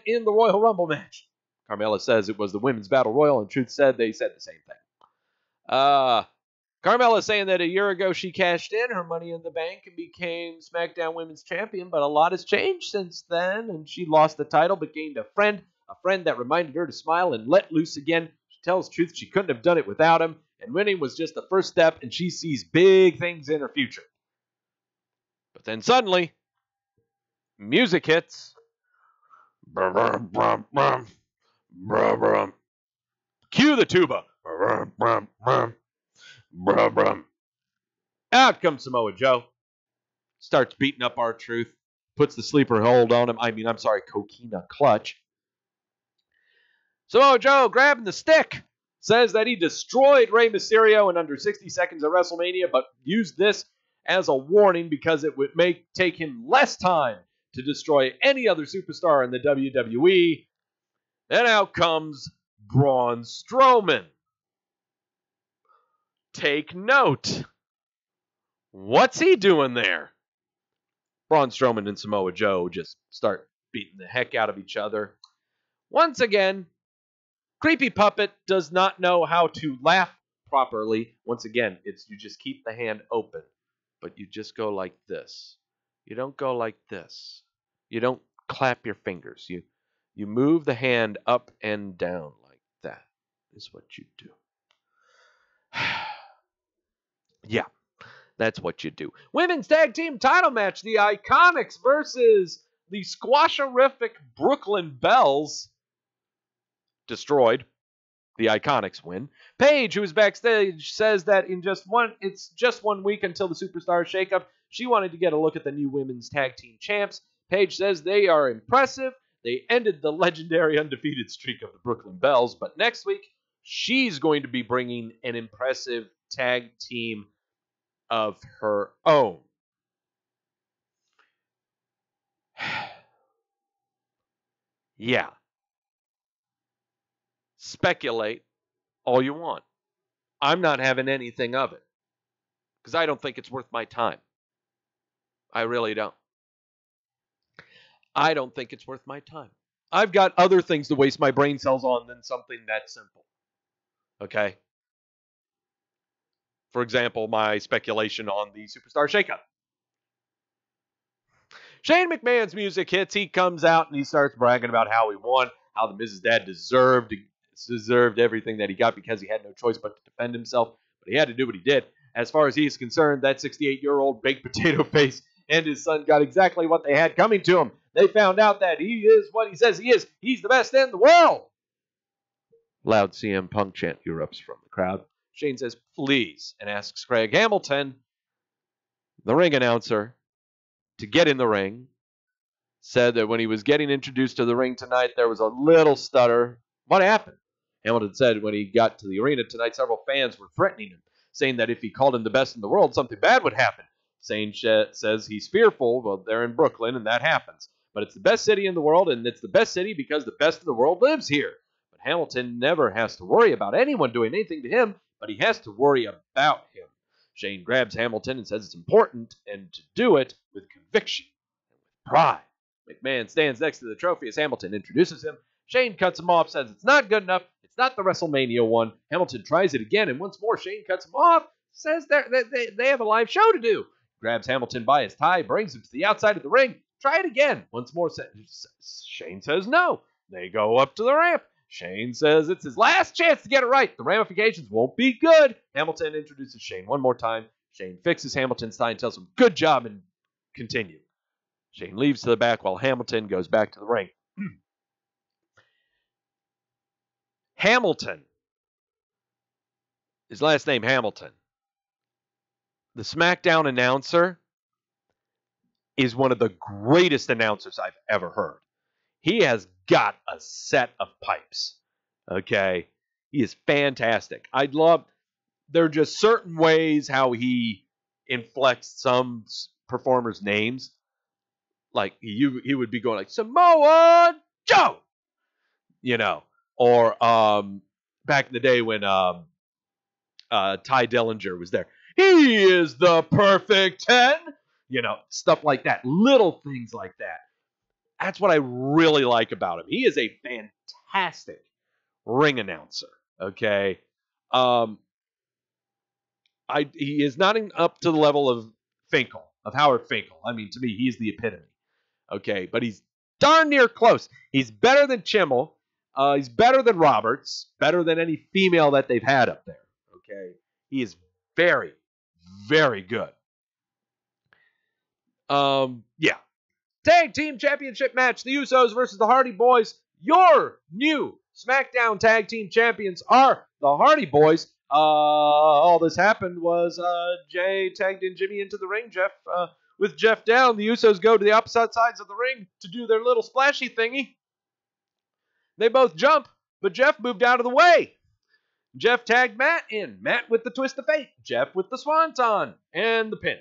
A: in the Royal Rumble match. Carmella says it was the Women's Battle Royal, and Truth said they said the same thing. Carmella saying that a year ago she cashed in her Money in the Bank and became SmackDown Women's Champion, but a lot has changed since then, and she lost the title but gained a friend that reminded her to smile and let loose again. She tells Truth she couldn't have done it without him, and winning was just the first step, and she sees big things in her future. But then suddenly, music hits. Cue the tuba. Out comes Samoa Joe. Starts beating up R-Truth. Puts the sleeper hold on him. Coquina clutch. Samoa Joe grabbing the stick. Says that he destroyed Rey Mysterio in under 60 seconds at WrestleMania, but used this as a warning because it would take him less time to destroy any other superstar in the WWE. Then out comes Braun Strowman. Take note. What's he doing there? Braun Strowman and Samoa Joe just start beating the heck out of each other. Once again, Creepy Puppet does not know how to laugh properly. Once again, you just keep the hand open, but you just go like this. You don't go like this. You don't clap your fingers. You move the hand up and down like that is what you do. Yeah, that's what you do. Women's Tag Team title match. The Iconics versus the squasherific Brooklyn Bells. Destroyed. The Iconics win. Paige, who is backstage, says that it's just 1 week until the Superstar Shakeup. She wanted to get a look at the new Women's Tag Team champs. Paige says they are impressive. They ended the legendary undefeated streak of the Brooklyn Bells, but next week she's going to be bringing an impressive tag team of her own. Yeah. Speculate all you want. I'm not having anything of it because I don't think it's worth my time. I really don't. I don't think it's worth my time. I've got other things to waste my brain cells on than something that simple. Okay? For example, my speculation on the Superstar Shakeup. Shane McMahon's music hits. He comes out and he starts bragging about how he won, how the Mrs. Dad deserved everything that he got because he had no choice but to defend himself. But he had to do what he did. As far as he is concerned, that 68-year-old baked potato face and his son got exactly what they had coming to him. They found out that he is what he says he is. He's the best in the world. Loud CM Punk chant erupts from the crowd. Shane says, please, and asks Craig Hamilton, the ring announcer, to get in the ring. Said that when he was getting introduced to the ring tonight, there was a little stutter. What happened? Hamilton said when he got to the arena tonight, several fans were threatening him, saying that if he called him the best in the world, something bad would happen. Shane says he's fearful. Well, they're in Brooklyn, and that happens. But it's the best city in the world, and it's the best city because the best of the world lives here. But Hamilton never has to worry about anyone doing anything to him, but he has to worry about him. Shane grabs Hamilton and says it's important, and to do it with conviction and with pride. McMahon stands next to the trophy as Hamilton introduces him. Shane cuts him off, says it's not good enough. It's not the WrestleMania one. Hamilton tries it again, and once more Shane cuts him off, says they have a live show to do. Grabs Hamilton by his tie, brings him to the outside of the ring. Try it again. Once more, Shane says no. They go up to the ramp. Shane says it's his last chance to get it right. The ramifications won't be good. Hamilton introduces Shane one more time. Shane fixes Hamilton's tie and tells him, good job, and continue. Shane leaves to the back while Hamilton goes back to the ring. Hamilton. His last name, Hamilton. The SmackDown announcer is one of the greatest announcers I've ever heard. He has got a set of pipes. Okay? He is fantastic. There are just certain ways how he inflects some performers' names. Like, he would be going like, Samoa Joe! You know. Or back in the day when Ty Dillinger was there. He is the perfect 10! You know, stuff like that. Little things like that. That's what I really like about him. He is a fantastic ring announcer. Okay? He is not up to the level of Finkel, of Howard Finkel. I mean, to me, he's the epitome. Okay, but he's darn near close. He's better than Chimmel. He's better than Roberts. Better than any female that they've had up there. Okay, he is very, very good. Yeah. Tag Team Championship match: the Usos versus the Hardy Boys. Your new SmackDown Tag Team Champions are the Hardy Boys. All this happened was Jay tagged in Jimmy into the ring. With Jeff down, the Usos go to the opposite sides of the ring to do their little splashy thingy. They both jump, but Jeff moved out of the way. Jeff tagged Matt in. Matt with the twist of fate. Jeff with the swanton and the pin.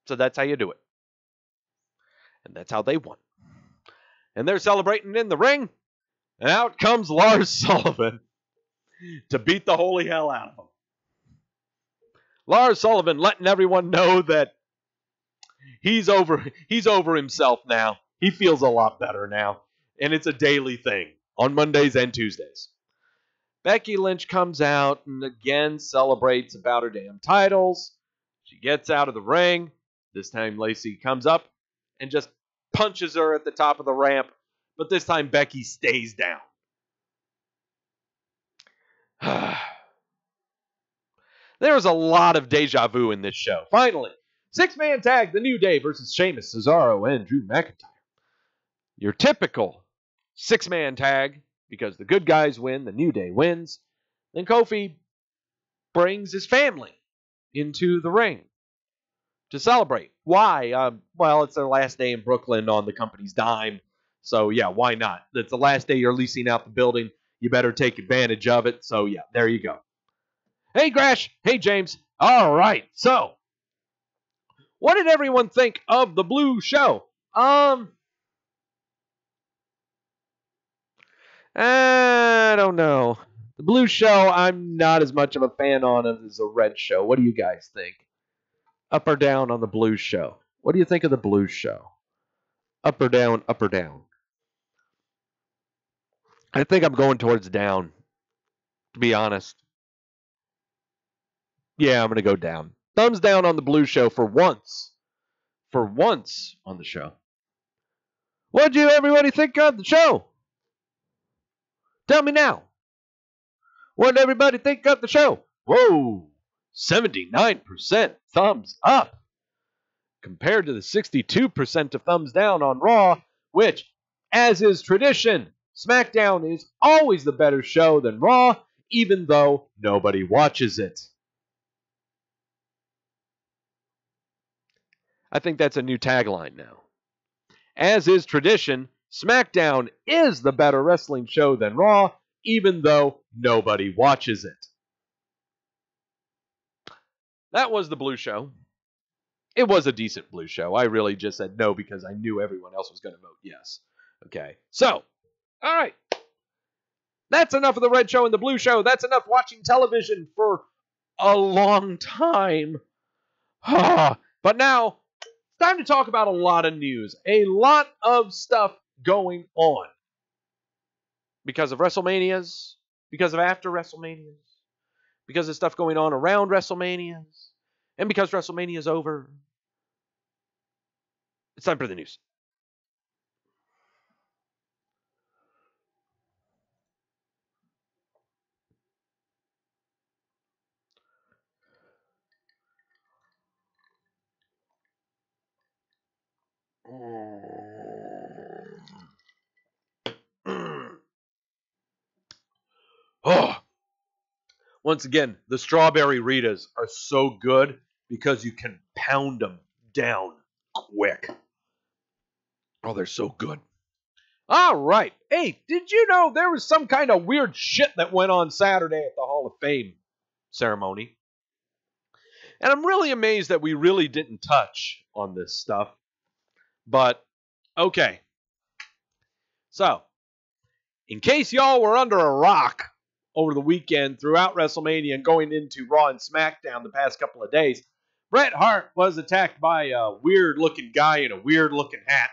A: So that's how you do it. And that's how they won. And they're celebrating in the ring. And out comes Lars Sullivan to beat the holy hell out of him. Lars Sullivan letting everyone know that he's over himself now. He feels a lot better now. And it's a daily thing on Mondays and Tuesdays. Becky Lynch comes out and again celebrates about her damn titles. She gets out of the ring. This time Lacey comes up and just punches her at the top of the ramp. But this time Becky stays down. There's a lot of deja vu in this show. Finally, 6-man tag, The New Day versus Sheamus, Cesaro, and Drew McIntyre. Your typical 6-man tag, because the good guys win, the New Day wins. Then Kofi brings his family into the ring to celebrate. Why? Well, it's their last day in Brooklyn on the company's dime. So, yeah, why not? It's the last day you're leasing out the building. You better take advantage of it. So, yeah, there you go. Hey, Grash. Hey, James. All right. So, what did everyone think of the Blue Show? I don't know. The Blue Show, I'm not as much of a fan on as the Red Show. What do you guys think? Up or down on the Blue Show? What do you think of the Blue Show? Up or down, up or down? I think I'm going towards down, to be honest. Yeah, I'm going to go down. Thumbs down on the Blue Show for once. For once on the show. What did everybody think of the show? Tell me now. What did everybody think of the show? Whoa, 79% thumbs up. Compared to the 62% of thumbs down on Raw, which, as is tradition, SmackDown is always the better show than Raw, even though nobody watches it. I think that's a new tagline now. As is tradition, SmackDown is the better wrestling show than Raw, even though nobody watches it. That was the Blue Show. It was a decent Blue Show. I really just said no because I knew everyone else was going to vote yes. Okay, so, all right. That's enough of the Red Show and the Blue Show. That's enough watching television for a long time. But now, it's time to talk about a lot of news. A lot of stuff going on. Because of WrestleManias, because of after WrestleManias, because of stuff going on around WrestleManias, and because WrestleMania is over. It's time for the news. Once again, the strawberry Ritas are so good because you can pound them down quick. Oh, they're so good. All right. Hey, did you know there was some kind of weird shit that went on Saturday at the Hall of Fame ceremony? And I'm really amazed that we really didn't touch on this stuff. But, okay. So, in case y'all were under a rock over the weekend throughout WrestleMania and going into Raw and SmackDown the past couple of days, Bret Hart was attacked by a weird-looking guy in a weird-looking hat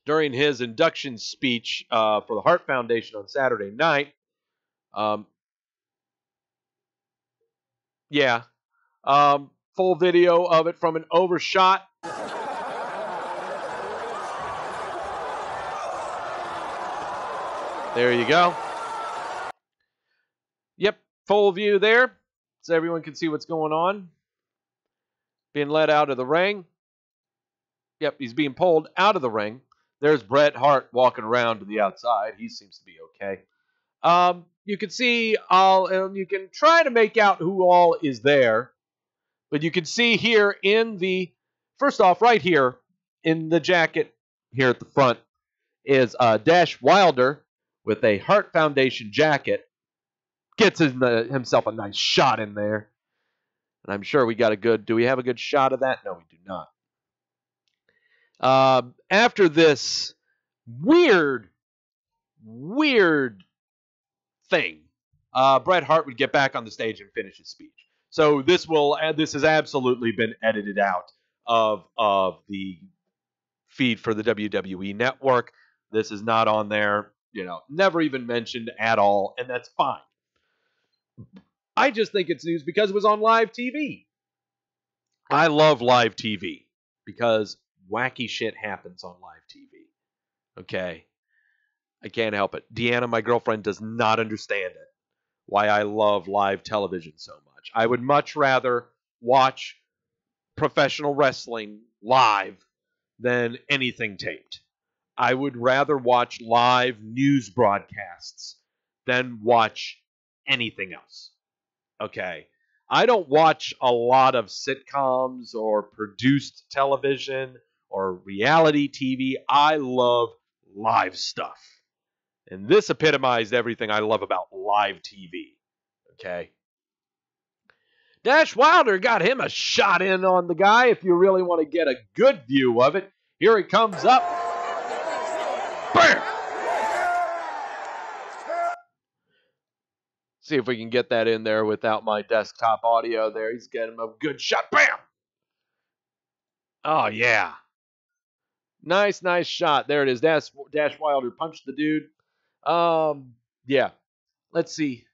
A: during his induction speech for the Hart Foundation on Saturday night. Full video of it from an overshot. There you go. Yep, full view there, so everyone can see what's going on. Being led out of the ring. Yep, he's being pulled out of the ring. There's Bret Hart walking around to the outside. He seems to be okay. You can see, you can try to make out who all is there. But you can see here in the, first off, right here in the jacket here at the front is Dash Wilder with a Hart Foundation jacket. Gets himself a nice shot in there. And I'm sure we got a good, do we have a good shot of that? No, we do not. After this weird thing, Bret Hart would get back on the stage and finish his speech. So this has absolutely been edited out of the feed for the WWE Network. This is not on there, never even mentioned at all, and that's fine. I just think it's news because it was on live TV. I love live TV because wacky shit happens on live TV. Okay? I can't help it. Deanna, my girlfriend, does not understand it. Why I love live television so much. I would much rather watch professional wrestling live than anything taped. I would rather watch live news broadcasts than watch anything else. Okay? I don't watch a lot of sitcoms or produced television or reality TV. I love live stuff. And this epitomized everything I love about live TV. Okay? Dash Wilder got him a shot in on the guy. If you really want to get a good view of it, here he comes up. Bam! See if we can get that in there without my desktop audio there. He's getting a good shot. Bam! Oh, yeah. Nice shot. There it is. Dash Wilder punched the dude. Yeah. Let's see.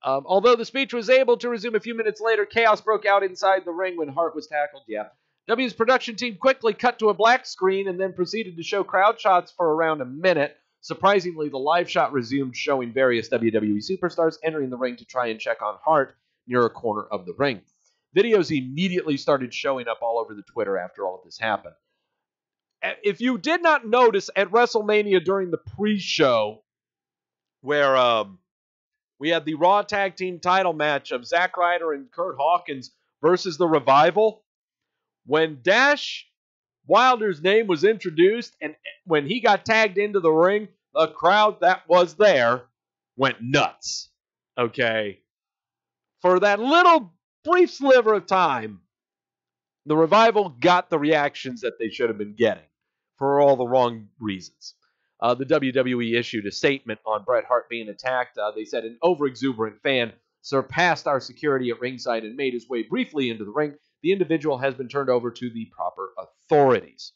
A: Although the speech was able to resume a few minutes later, chaos broke out inside the ring when Hart was tackled. Yeah. W's production team quickly cut to a black screen and then proceeded to show crowd shots for around a minute. Surprisingly, the live shot resumed, showing various WWE superstars entering the ring to try and check on Hart near a corner of the ring. Videos immediately started showing up all over the Twitter after all of this happened. If you did not notice at WrestleMania during the pre-show, where we had the Raw Tag Team title match of Zack Ryder and Kurt Hawkins versus the Revival, when Dash Wilder's name was introduced and when he got tagged into the ring, the crowd that was there went nuts. Okay? For that little brief sliver of time, the Revival got the reactions that they should have been getting for all the wrong reasons. The WWE issued a statement on Bret Hart being attacked. They said an over-exuberant fan surpassed our security at ringside and made his way briefly into the ring. The individual has been turned over to the proper authorities.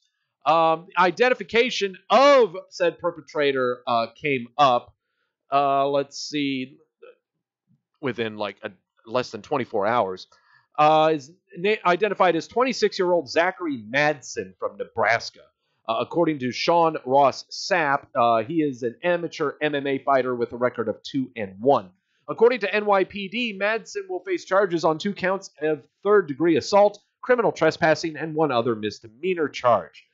A: Identification of said perpetrator came up, let's see, within less than 24 hours. Is identified as 26-year-old Zachary Madsen from Nebraska. According to Sean Ross Sapp, he is an amateur MMA fighter with a record of 2-1. According to NYPD, Madsen will face charges on 2 counts of third-degree assault, criminal trespassing, and 1 other misdemeanor charge.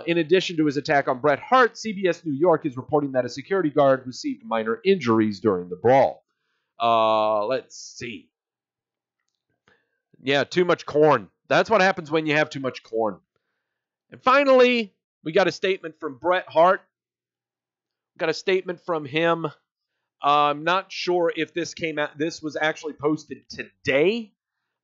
A: In addition to his attack on Bret Hart, CBS New York is reporting that a security guard received minor injuries during the brawl. Let's see. Yeah, too much corn. That's what happens when you have too much corn. And finally, we got a statement from Bret Hart. Got a statement from him. I'm not sure if this came out. This was actually posted today.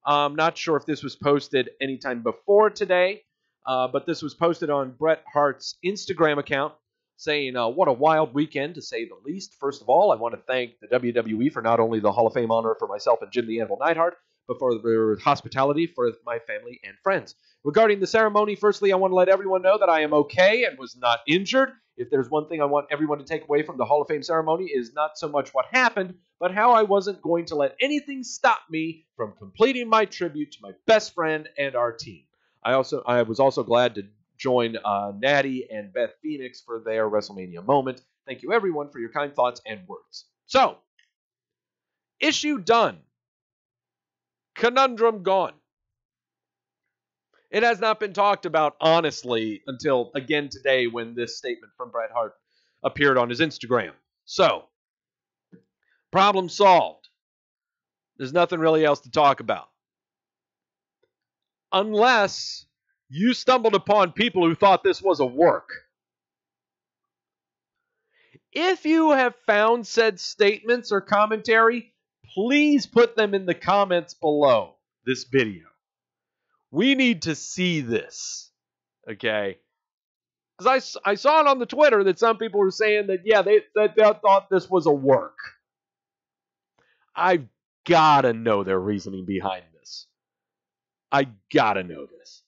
A: I'm not sure if this was posted anytime before today, but this was posted on Bret Hart's Instagram account saying, what a wild weekend, to say the least. First of all, I want to thank the WWE for not only the Hall of Fame honor for myself and Jim the Anvil Neidhart, but for their hospitality for my family and friends. Regarding the ceremony, firstly, I want to let everyone know that I am okay and was not injured. If there's one thing I want everyone to take away from the Hall of Fame ceremony is not so much what happened, but how I wasn't going to let anything stop me from completing my tribute to my best friend and our team. I was also glad to join Natty and Beth Phoenix for their WrestleMania moment. Thank you, everyone, for your kind thoughts and words. So, issue done. Conundrum gone. It has not been talked about, honestly, until, again, today when this statement from Bret Hart appeared on his Instagram. So, problem solved. There's nothing really else to talk about. Unless you stumbled upon people who thought this was a work. If you have found said statements or commentary, please put them in the comments below this video. We need to see this, okay? Because I saw it on the Twitter that some people were saying that, yeah, they thought this was a work. I've got to know their reasoning behind this. I got to know this.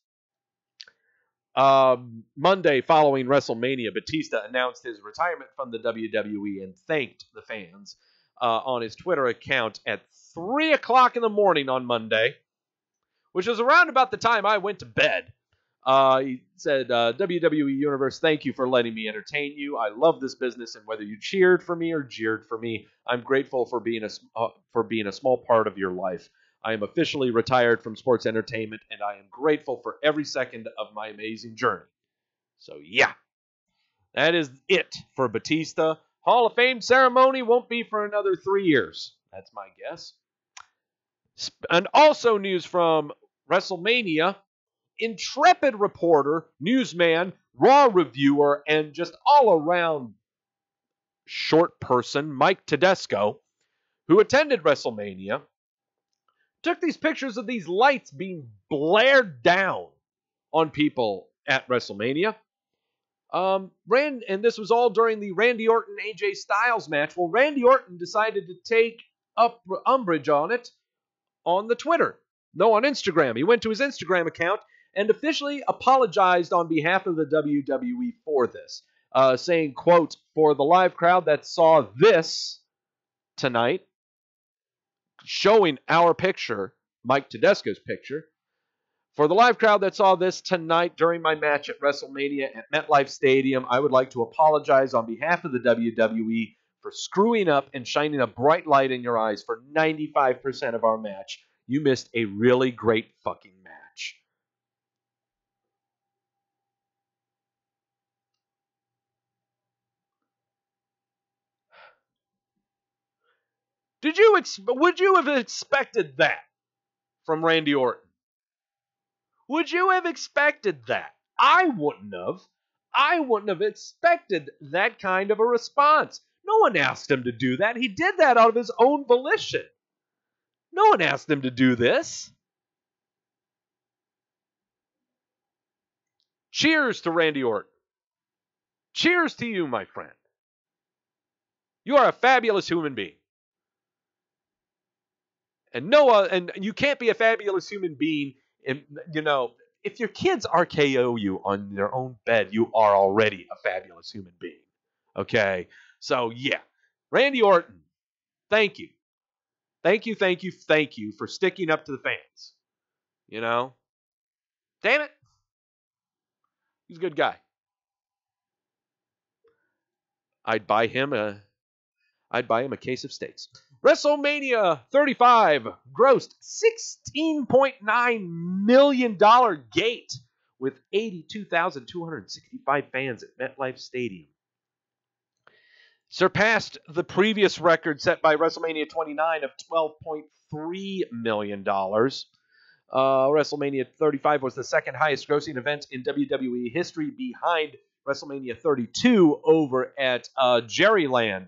A: Monday, following WrestleMania, Batista announced his retirement from the WWE and thanked the fans on his Twitter account at 3 o'clock in the morning on Monday, which was around about the time I went to bed. He said, WWE Universe, thank you for letting me entertain you. I love this business, and whether you cheered for me or jeered for me, I'm grateful for being a small part of your life. I am officially retired from sports entertainment, and I am grateful for every second of my amazing journey. So, yeah, that is it for Batista. Hall of Fame ceremony won't be for another 3 years. That's my guess. And also news from WrestleMania, intrepid reporter, newsman, Raw reviewer, and just all-around short person, Mike Tedesco, who attended WrestleMania, took these pictures of these lights being blared down on people at WrestleMania. And this was all during the Randy Orton AJ Styles match. Well, Randy Orton decided to take up umbrage on it on the Twitter. No, on Instagram. He went to his Instagram account and officially apologized on behalf of the WWE for this, saying, quote, for the live crowd that saw this tonight, showing our picture, Mike Tedesco's picture, for the live crowd that saw this tonight during my match at WrestleMania at MetLife Stadium, I would like to apologize on behalf of the WWE for screwing up and shining a bright light in your eyes for 95% of our match. You missed a really great fucking match. Would you have expected that from Randy Orton? Would you have expected that? I wouldn't have. I wouldn't have expected that kind of a response. No one asked him to do that. He did that out of his own volition. No one asked him to do this. Cheers to Randy Orton. Cheers to you, my friend. You are a fabulous human being. And and you can't be a fabulous human being, if your kids RKO you on their own bed, you are already a fabulous human being. Okay? So, yeah. Randy Orton, thank you. Thank you for sticking up to the fans. Damn it. He's a good guy. I'd buy him a case of steaks. WrestleMania 35 grossed $16.9 million gate with 82,265 fans at MetLife Stadium. Surpassed the previous record set by WrestleMania 29 of $12.3 million. WrestleMania 35 was the second highest grossing event in WWE history behind WrestleMania 32 over at Jerryland.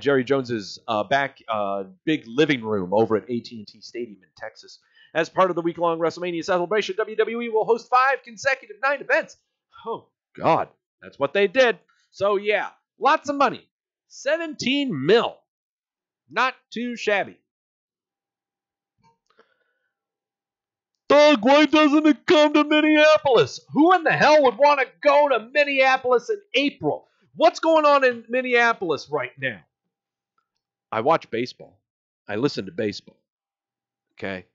A: Jerry Jones's big living room over at AT&T Stadium in Texas. As part of the week-long WrestleMania celebration, WWE will host 5 consecutive night events. Oh, God. That's what they did. So, yeah, lots of money. 17 mil. Not too shabby. Doug, why doesn't it come to Minneapolis? Who in the hell would want to go to Minneapolis in April? What's going on in Minneapolis right now? I watch baseball. I listen to baseball. Okay?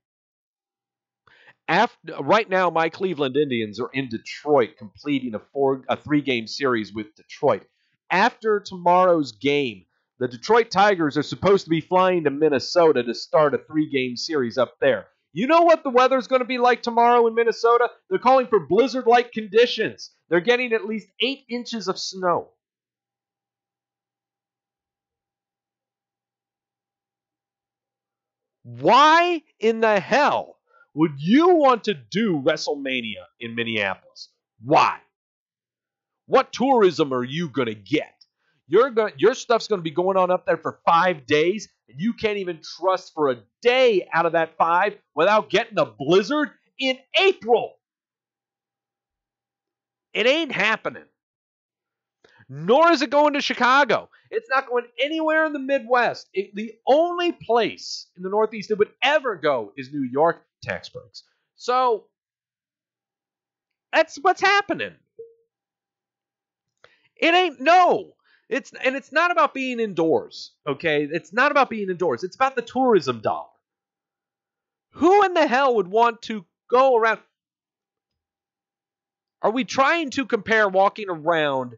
A: Right now, my Cleveland Indians are in Detroit, completing a 3-game series with Detroit. After tomorrow's game, the Detroit Tigers are supposed to be flying to Minnesota to start a 3-game series up there. You know what the weather's going to be like tomorrow in Minnesota? They're calling for blizzard-like conditions. They're getting at least 8 inches of snow. Why in the hell would you want to do WrestleMania in Minneapolis? Why? What tourism are you going to get? Your stuff's going to be going on up there for 5 days, and you can't even trust for a day out of that 5 without getting a blizzard in April. It ain't happening. Nor is it going to Chicago. It's not going anywhere in the Midwest. The only place in the Northeast it would ever go is New York, tax breaks. So, that's what's happening. It ain't no. It's not about being indoors, okay? It's not about being indoors. It's about the tourism dollar. Who in the hell would want to go around? Are we trying to compare walking around,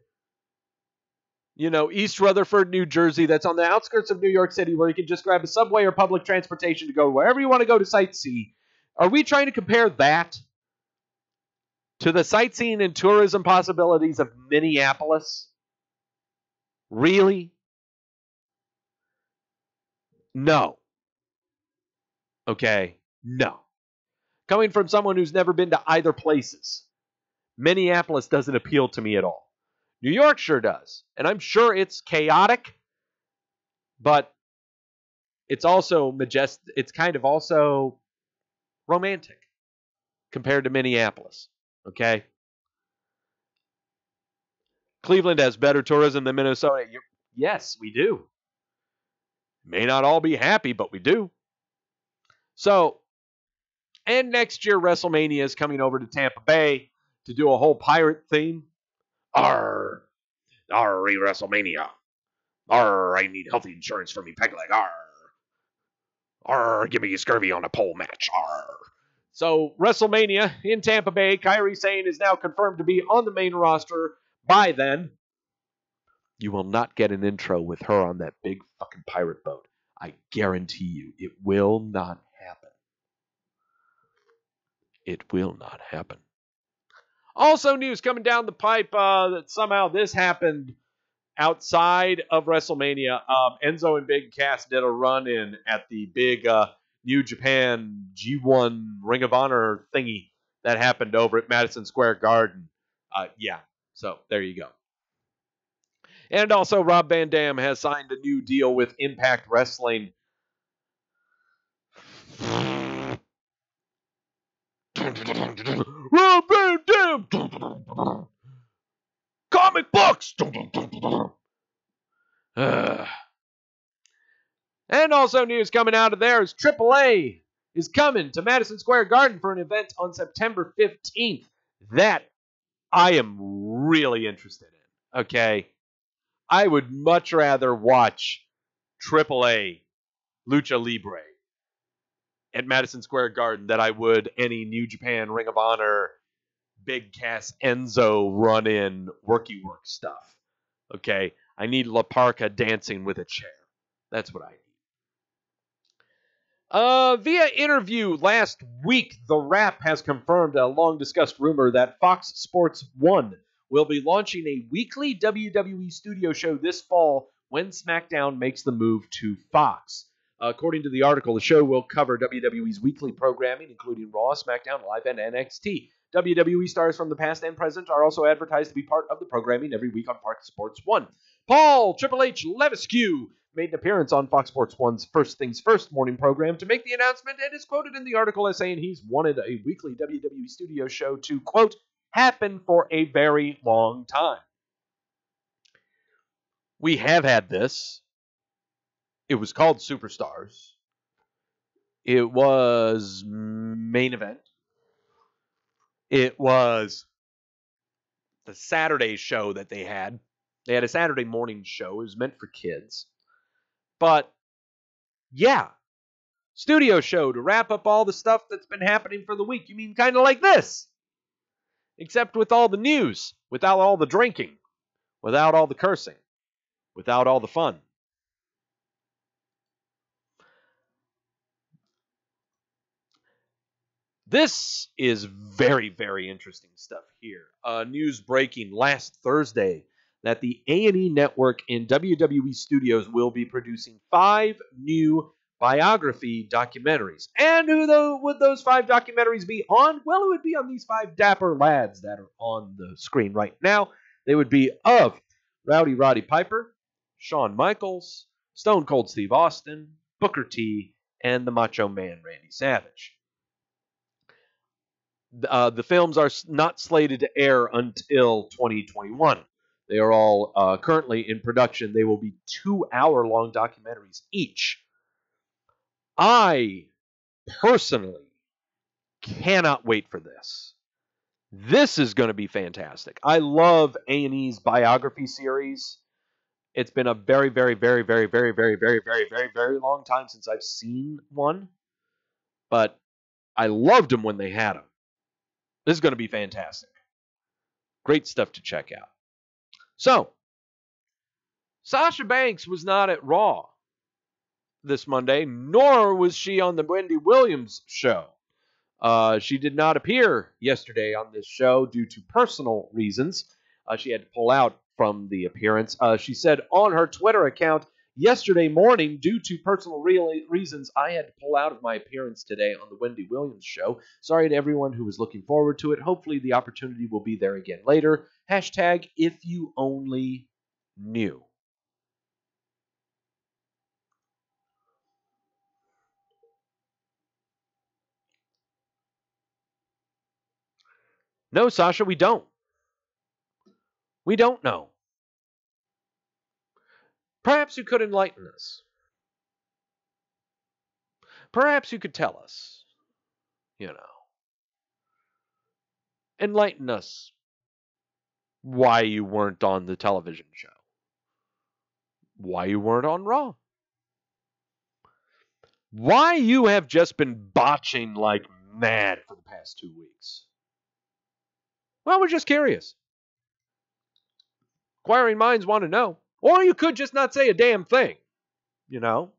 A: East Rutherford, New Jersey, that's on the outskirts of New York City, where you can just grab a subway or public transportation to go wherever you want to go to sightsee? Are we trying to compare that to the sightseeing and tourism possibilities of Minneapolis? Really? No. Okay? No. Coming from someone who's never been to either places, Minneapolis doesn't appeal to me at all. New York sure does. And I'm sure it's chaotic, but it's also majestic. It's kind of also romantic compared to Minneapolis. Okay? Cleveland has better tourism than Minnesota. Yes, we do. May not all be happy, but we do. So, and next year, WrestleMania is coming over to Tampa Bay to do a whole pirate theme. Arr, WrestleMania. Arr, I need health insurance for me peg leg. Arr. Arr, give me a scurvy on a pole match. Arr. So, WrestleMania in Tampa Bay, Kairi Sane is now confirmed to be on the main roster. By then, you will not get an intro with her on that big fucking pirate boat. I guarantee you, it will not happen. It will not happen. Also, news coming down the pipe that somehow this happened outside of WrestleMania. Enzo and Big Cass did a run-in at the big New Japan G1 Ring of Honor thingy that happened over at Madison Square Garden. So there you go. And also, Rob Van Dam has signed a new deal with Impact Wrestling. Rob Van Dam! Comic books! And also news coming out of there is AAA is coming to Madison Square Garden for an event on September 15th. That I am really interested in. Okay? I would much rather watch AAA Lucha Libre at Madison Square Garden than I would any New Japan Ring of Honor Big Cass Enzo run-in worky work stuff. Okay? I need La Parca dancing with a chair. That's what I need. Via interview last week, The Wrap has confirmed a long-discussed rumor that Fox Sports 1 will be launching a weekly WWE studio show this fall when SmackDown makes the move to Fox. According to the article, the show will cover WWE's weekly programming, including Raw, SmackDown Live, and NXT. WWE stars from the past and present are also advertised to be part of the programming every week on Fox Sports 1. Paul Triple H Levesque made an appearance on Fox Sports 1's First Things First morning program to make the announcement, and is quoted in the article as saying he's wanted a weekly WWE studio show to, quote, happen for a very long time. We have had this. It was called Superstars. It was Main Event. It was the Saturday show that they had. They had a Saturday morning show. It was meant for kids. But, yeah. Studio show to wrap up all the stuff that's been happening for the week. You mean kind of like this? Except with all the news. Without all the drinking. Without all the cursing. Without all the fun. This is very, very interesting stuff here. News breaking last Thursday that the A&E Network in WWE Studios will be producing 5 new biography documentaries. And who would those 5 documentaries be on? Well, it would be on these 5 dapper lads that are on the screen right now. They would be of Rowdy Roddy Piper, Shawn Michaels, Stone Cold Steve Austin, Booker T, and the Macho Man Randy Savage. The films are not slated to air until 2021. They are all currently in production. They will be 2-hour-long documentaries each. I personally cannot wait for this. This is going to be fantastic. I love A&E's biography series. It's been a very, very, very, very, very, very, very, very, very, very long time since I've seen one. But I loved them when they had them. This is going to be fantastic. Great stuff to check out. So, Sasha Banks was not at Raw this Monday, nor was she on the Wendy Williams show. She did not appear yesterday on this show due to personal reasons. She had to pull out from the appearance. She said on her Twitter account, yesterday morning, due to personal reasons, I had to pull out of my appearance today on the Wendy Williams show. Sorry to everyone who was looking forward to it. Hopefully the opportunity will be there again later. Hashtag if you only knew. No, Sasha, we don't. We don't know. Perhaps you could enlighten us. Perhaps you could tell us, enlighten us why you weren't on the television show. Why you weren't on Raw. Why you have just been botching like mad for the past 2 weeks. Well, we're just curious. Inquiring minds want to know. Or you could just not say a damn thing. Do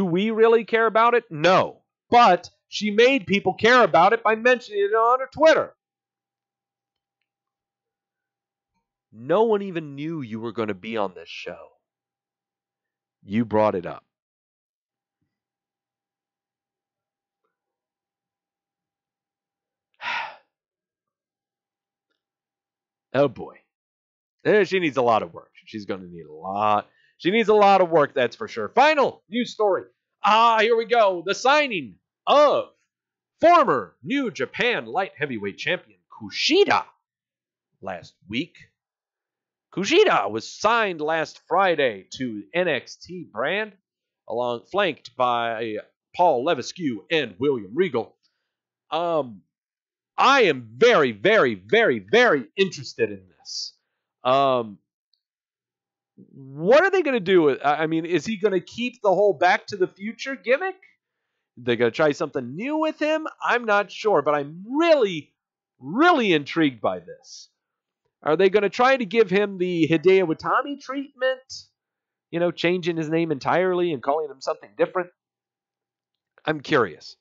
A: we really care about it? No. But she made people care about it by mentioning it on her Twitter. No one even knew you were going to be on this show. You brought it up. Oh boy. She needs a lot of work. She's going to need a lot. She needs a lot of work, that's for sure. Final news story. Here we go. The signing of former New Japan Light Heavyweight Champion Kushida last week. Kushida was signed last Friday to NXT brand, flanked by Paul Levesque and William Regal. I am very, very, very, very interested in this. What are they going to do? Is he going to keep the whole Back to the Future gimmick? They're going to try something new with him? I'm not sure, but I'm really, really intrigued by this. Are they going to try to give him the Hideo Itami treatment? Changing his name entirely and calling him something different? I'm curious.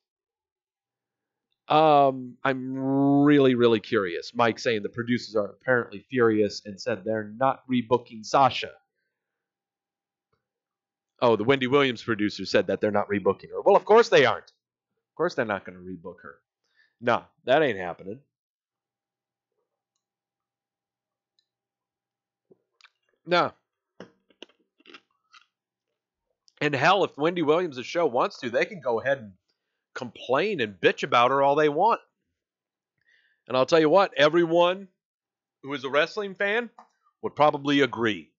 A: I'm really, really curious. Mike saying the producers are apparently furious and said they're not rebooking Sasha. Oh, the Wendy Williams producer said that they're not rebooking her. Well, of course they aren't. Of course they're not going to rebook her. Nah, that ain't happening. Nah. And hell, if Wendy Williams' show wants to, they can go ahead and complain and bitch about her all they want. And I'll tell you what, everyone who is a wrestling fan would probably agree.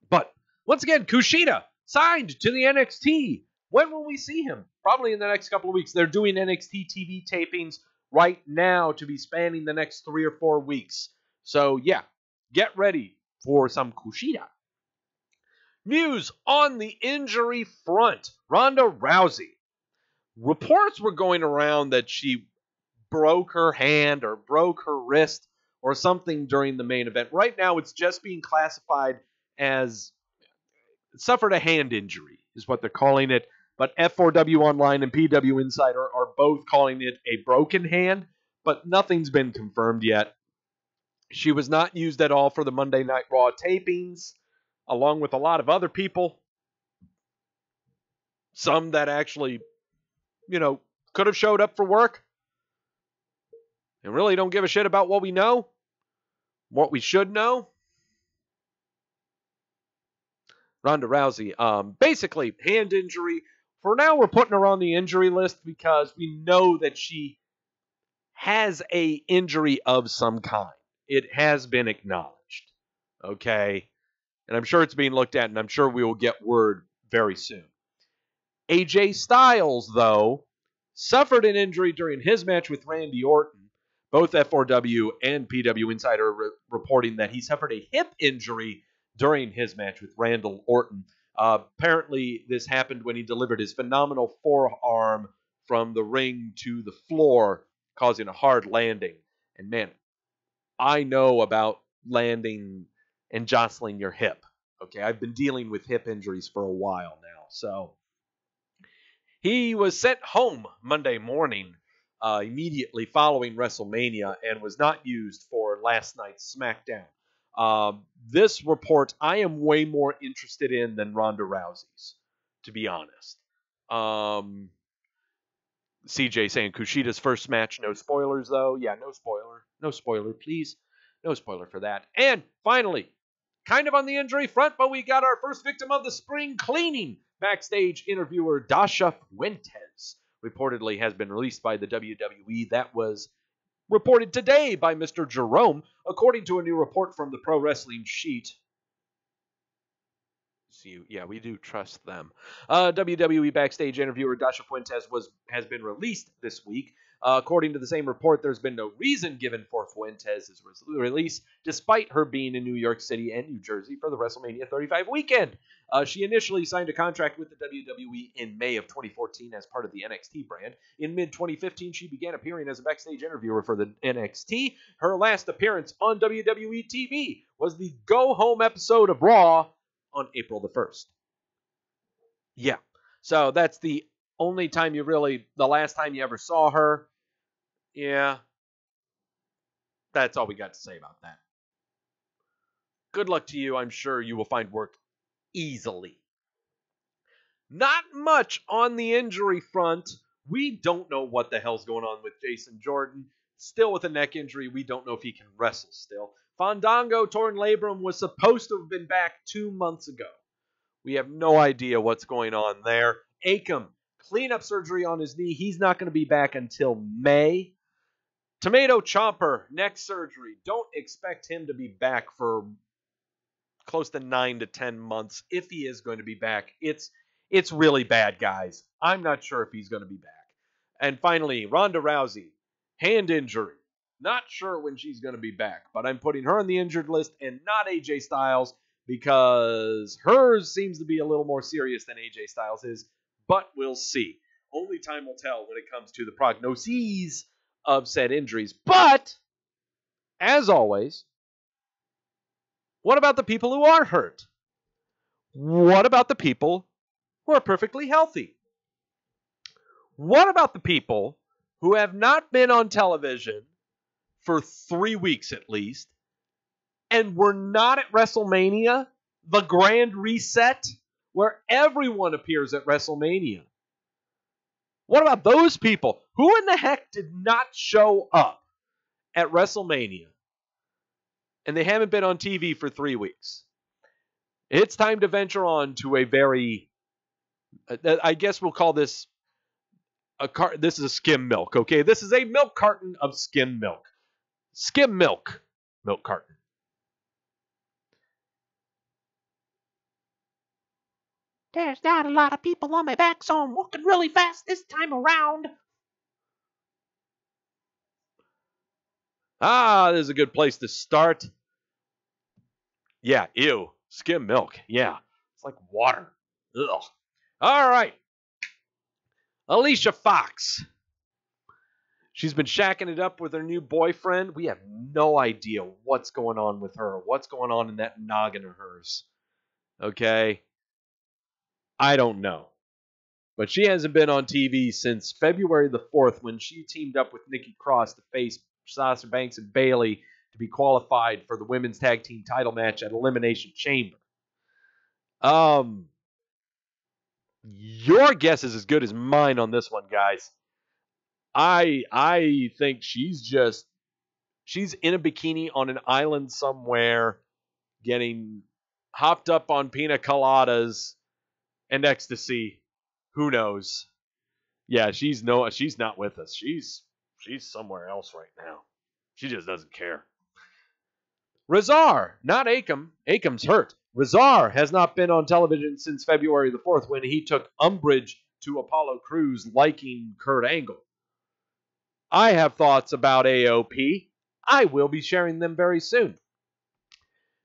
A: But once again, Kushida signed to the NXT. When will we see him? Probably in the next couple of weeks. They're doing NXT TV tapings right now to be spanning the next 3 or 4 weeks. So yeah, get ready for some Kushida. News on the injury front. Ronda Rousey. Reports were going around that she broke her hand or broke her wrist or something during the main event. Right now, it's just being classified as suffered a hand injury, is what they're calling it. But F4W Online and PW Insider are both calling it a broken hand, but nothing's been confirmed yet. She was not used at all for the Monday Night Raw tapings, along with a lot of other people. Some that actually, could have showed up for work and really don't give a shit about what we know, what we should know. Ronda Rousey, basically hand injury. For now, we're putting her on the injury list because we know that she has a injury of some kind. It has been acknowledged, okay? And I'm sure it's being looked at, and I'm sure we will get word very soon. AJ Styles, though, suffered an injury during his match with Randy Orton. Both F4W and PW Insider reporting that he suffered a hip injury during his match with Randall Orton. Apparently, this happened when he delivered his phenomenal forearm from the ring to the floor, causing a hard landing. And man, I know about landing and jostling your hip. Okay, I've been dealing with hip injuries for a while now. So he was sent home Monday morning immediately following WrestleMania and was not used for last night's SmackDown. This report I am way more interested in than Ronda Rousey's, to be honest. CJ saying Kushida's first match, no spoilers though. Yeah, no spoiler. No spoiler, please. No spoiler for that. And finally, kind of on the injury front, but we got our first victim of the spring cleaning. Backstage interviewer Dasha Fuentes reportedly has been released by the WWE. That was reported today by Mr. Jerome, according to a new report from the Pro Wrestling Sheet. Yeah, we do trust them. WWE backstage interviewer Dasha Fuentes has been released this week. According to the same report, there's been no reason given for Fuentes' release, despite her being in New York City and New Jersey for the WrestleMania 35 weekend. She initially signed a contract with the WWE in May of 2014 as part of the NXT brand. In mid-2015, she began appearing as a backstage interviewer for the NXT. Her last appearance on WWE TV was the Go Home episode of Raw on April the 1st. Yeah, so that's the only time the last time you ever saw her. Yeah, that's all we got to say about that. Good luck to you. I'm sure you will find work easily. Not much on the injury front. We don't know what the hell's going on with Jason Jordan. Still with a neck injury. We don't know if he can wrestle still. Fandango torn labrum was supposed to have been back 2 months ago. We have no idea what's going on there. Akam, cleanup surgery on his knee. He's not going to be back until May. Tomato Chomper, neck surgery. Don't expect him to be back for close to 9 to 10 months. If he is going to be back, it's really bad, guys. I'm not sure if he's going to be back. And finally, Ronda Rousey, hand injury. Not sure when she's going to be back, but I'm putting her on the injured list and not AJ Styles because hers seems to be a little more serious than AJ Styles is, but we'll see. Only time will tell when it comes to the prognoses of said injuries. But, as always, what about the people who are hurt? What about the people who are perfectly healthy? What about the people who have not been on television for 3 weeks at least, and were not at WrestleMania, the Grand Reset, where everyone appears at WrestleMania? What about those people? Who in the heck did not show up at WrestleMania? And they haven't been on TV for 3 weeks. It's time to venture on to a very, I guess we'll call this this is a skim milk, okay? This is a milk carton of skim milk. Skim milk carton.
B: There's not a lot of people on my back, so I'm walking really fast this time around.
A: This is a good place to start. Yeah, ew. Skim milk. Yeah. It's like water. Ugh. All right. Alicia Fox. She's been shacking it up with her new boyfriend. We have no idea what's going on with her. What's going on in that noggin of hers. Okay? I don't know. But she hasn't been on TV since February the 4th when she teamed up with Nikki Cross to face Sasha Banks and Bayley to be qualified for the women's tag team title match at Elimination Chamber. Your guess is as good as mine on this one, guys. I think she's in a bikini on an island somewhere getting hopped up on pina coladas and ecstasy. Who knows? Yeah, she's not with us. She's somewhere else right now. She just doesn't care. Razar, not Akam. Akam's hurt. Razar has not been on television since February the 4th when he took umbrage to Apollo Crews liking Kurt Angle. I have thoughts about AOP. I will be sharing them very soon.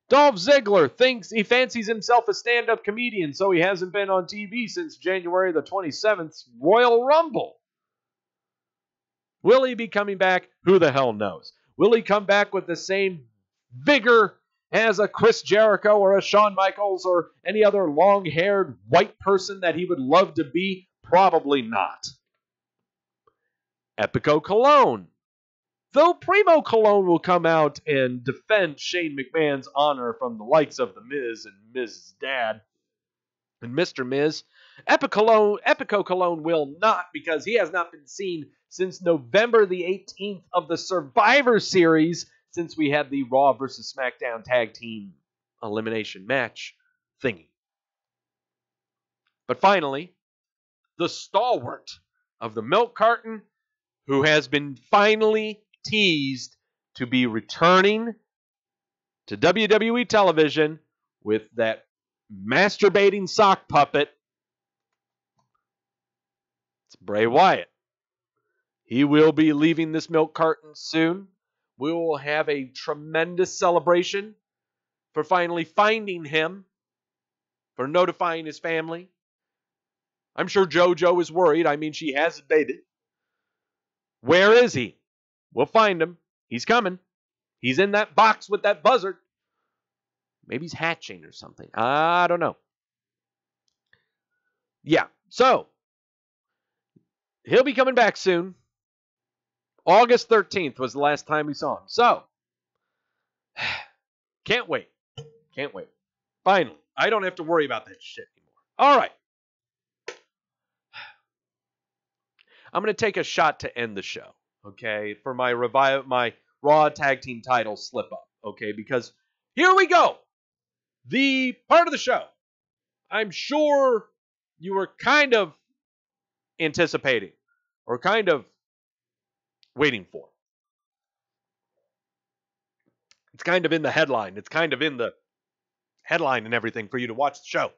A: Dolph Ziggler thinks he fancies himself a stand-up comedian, so he hasn't been on TV since January the 27th's Royal Rumble. Will he be coming back? Who the hell knows? Will he come back with the same vigor as a Chris Jericho or a Shawn Michaels or any other long-haired white person that he would love to be? Probably not. Epico Cologne. Though Primo Cologne will come out and defend Shane McMahon's honor from the likes of The Miz and Miz's dad and Mr. Miz, Epico Cologne will not, because he has not been seen since November the 18th of the Survivor Series, since we had the Raw vs. SmackDown Tag Team Elimination Match thingy. But finally, the stalwart of the milk carton, who has been finally teased to be returning to WWE television with that masturbating sock puppet. It's Bray Wyatt. He will be leaving this milk carton soon. We will have a tremendous celebration for finally finding him, for notifying his family. I'm sure JoJo is worried. I mean, she has a baby. Where is he? We'll find him. He's coming. He's in that box with that buzzard. Maybe he's hatching or something. I don't know. Yeah, so he'll be coming back soon. August 13th was the last time we saw him. So, can't wait. Can't wait. Finally, I don't have to worry about that shit anymore. All right. I'm going to take a shot to end the show, okay, for my Raw Tag Team title slip-up, okay, because here we go. The part of the show I'm sure you were kind of anticipating or kind of waiting for. It's kind of in the headline. It's kind of in the headline and everything for you to watch the show.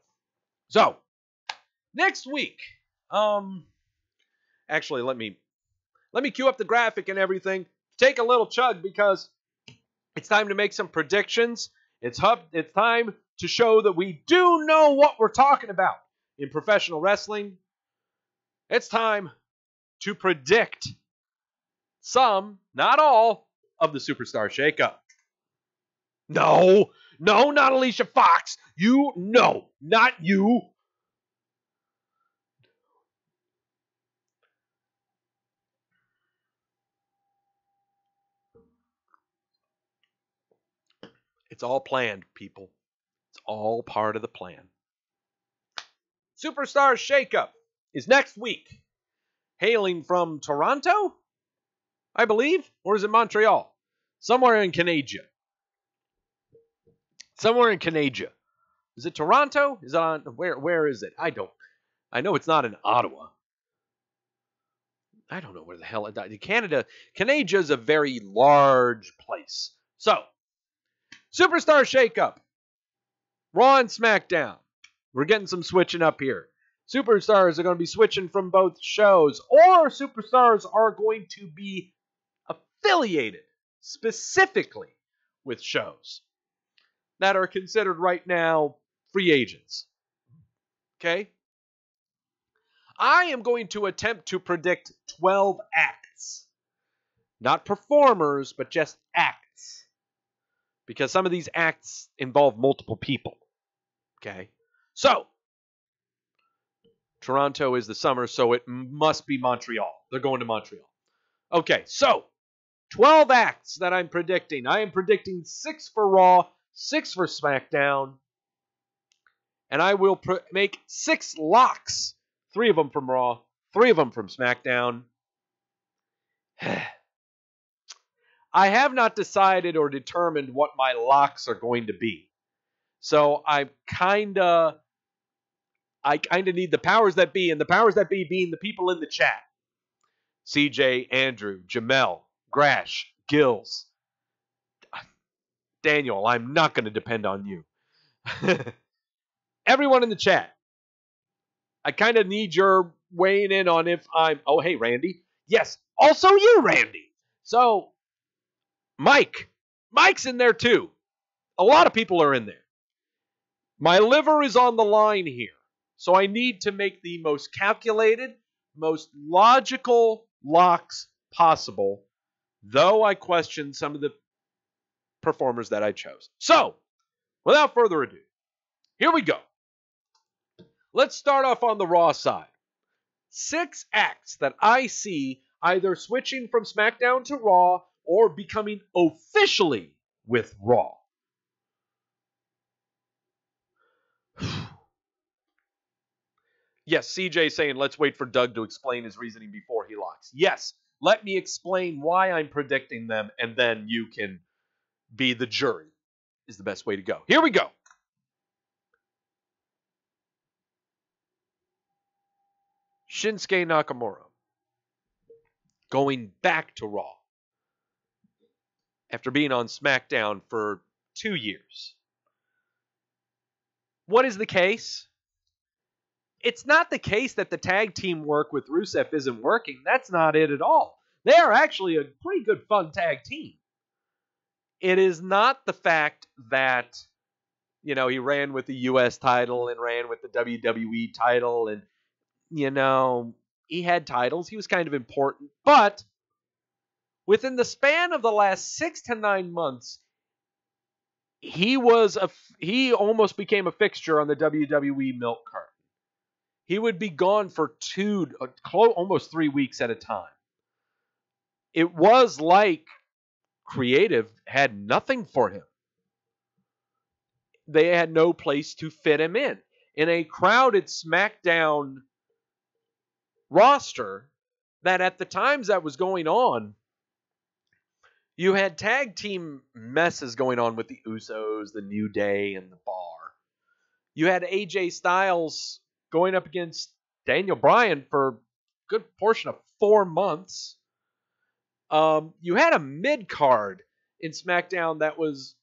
A: So, next week, actually, let me cue up the graphic and everything. Take a little chug because it's time to make some predictions. It's time to show that we do know what we're talking about in professional wrestling. It's time to predict some, not all, of the Superstar Shakeup. No, not Alicia Fox. No, not you. It's all planned, people. It's all part of the plan. Superstar Shakeup is next week. hailing from Toronto, I believe, or is it Montreal? Somewhere in Canada. Somewhere in Canada. Is it Toronto? Is it on where is it? I know it's not in Ottawa. I don't know where the hell it Canada is a very large place. So, Superstar Shakeup. Raw and Smackdown. We're getting some switching up here. Superstars are going to be switching from both shows, or superstars are going to be affiliated specifically with shows that are considered right now free agents. Okay? I am going to attempt to predict 12 acts. Not performers, but just acts. Because some of these acts involve multiple people. Okay? So, Toronto is the summer, so it must be Montreal. They're going to Montreal. Okay, so 12 acts that I'm predicting. I am predicting 6 for Raw, 6 for SmackDown, and I will make 6 locks. 3 of them from Raw, 3 of them from SmackDown. I have not decided or determined what my locks are going to be. So I kind of need the powers that be, and the powers that be being the people in the chat. CJ, Andrew, Jamel, Grash, Gills. Daniel, I'm not going to depend on you. Everyone in the chat. I kind of need your weighing in on if I'm... Oh, hey, Randy. Yes, also you, Randy. So, Mike. Mike's in there, too. A lot of people are in there. My liver is on the line here. So I need to make the most calculated, most logical locks possible, though I question some of the performers that I chose. So, without further ado, here we go. Let's start off on the Raw side. 6 acts that I see either switching from SmackDown to Raw or becoming officially with Raw. Yes, CJ saying let's wait for Doug to explain his reasoning before he locks. Yes, let me explain why I'm predicting them, and then you can be the jury, is the best way to go. Here we go. Shinsuke Nakamura going back to Raw after being on SmackDown for 2 years. What is the case? It's not the case that the tag team work with Rusev isn't working. That's not it at all. They are actually a pretty good fun tag team. It is not the fact that, he ran with the US title and ran with the WWE title and, he had titles. He was kind of important. But within the span of the last 6 to 9 months, he almost became a fixture on the WWE Milk Carton. He would be gone for almost 3 weeks at a time. It was like creative had nothing for him. They had no place to fit him in. In a crowded SmackDown roster that at the times that was going on, you had tag team messes going on with the Usos, the New Day, and the Bar. You had AJ Styles going up against Daniel Bryan for a good portion of 4 months. You had a mid-card in SmackDown that was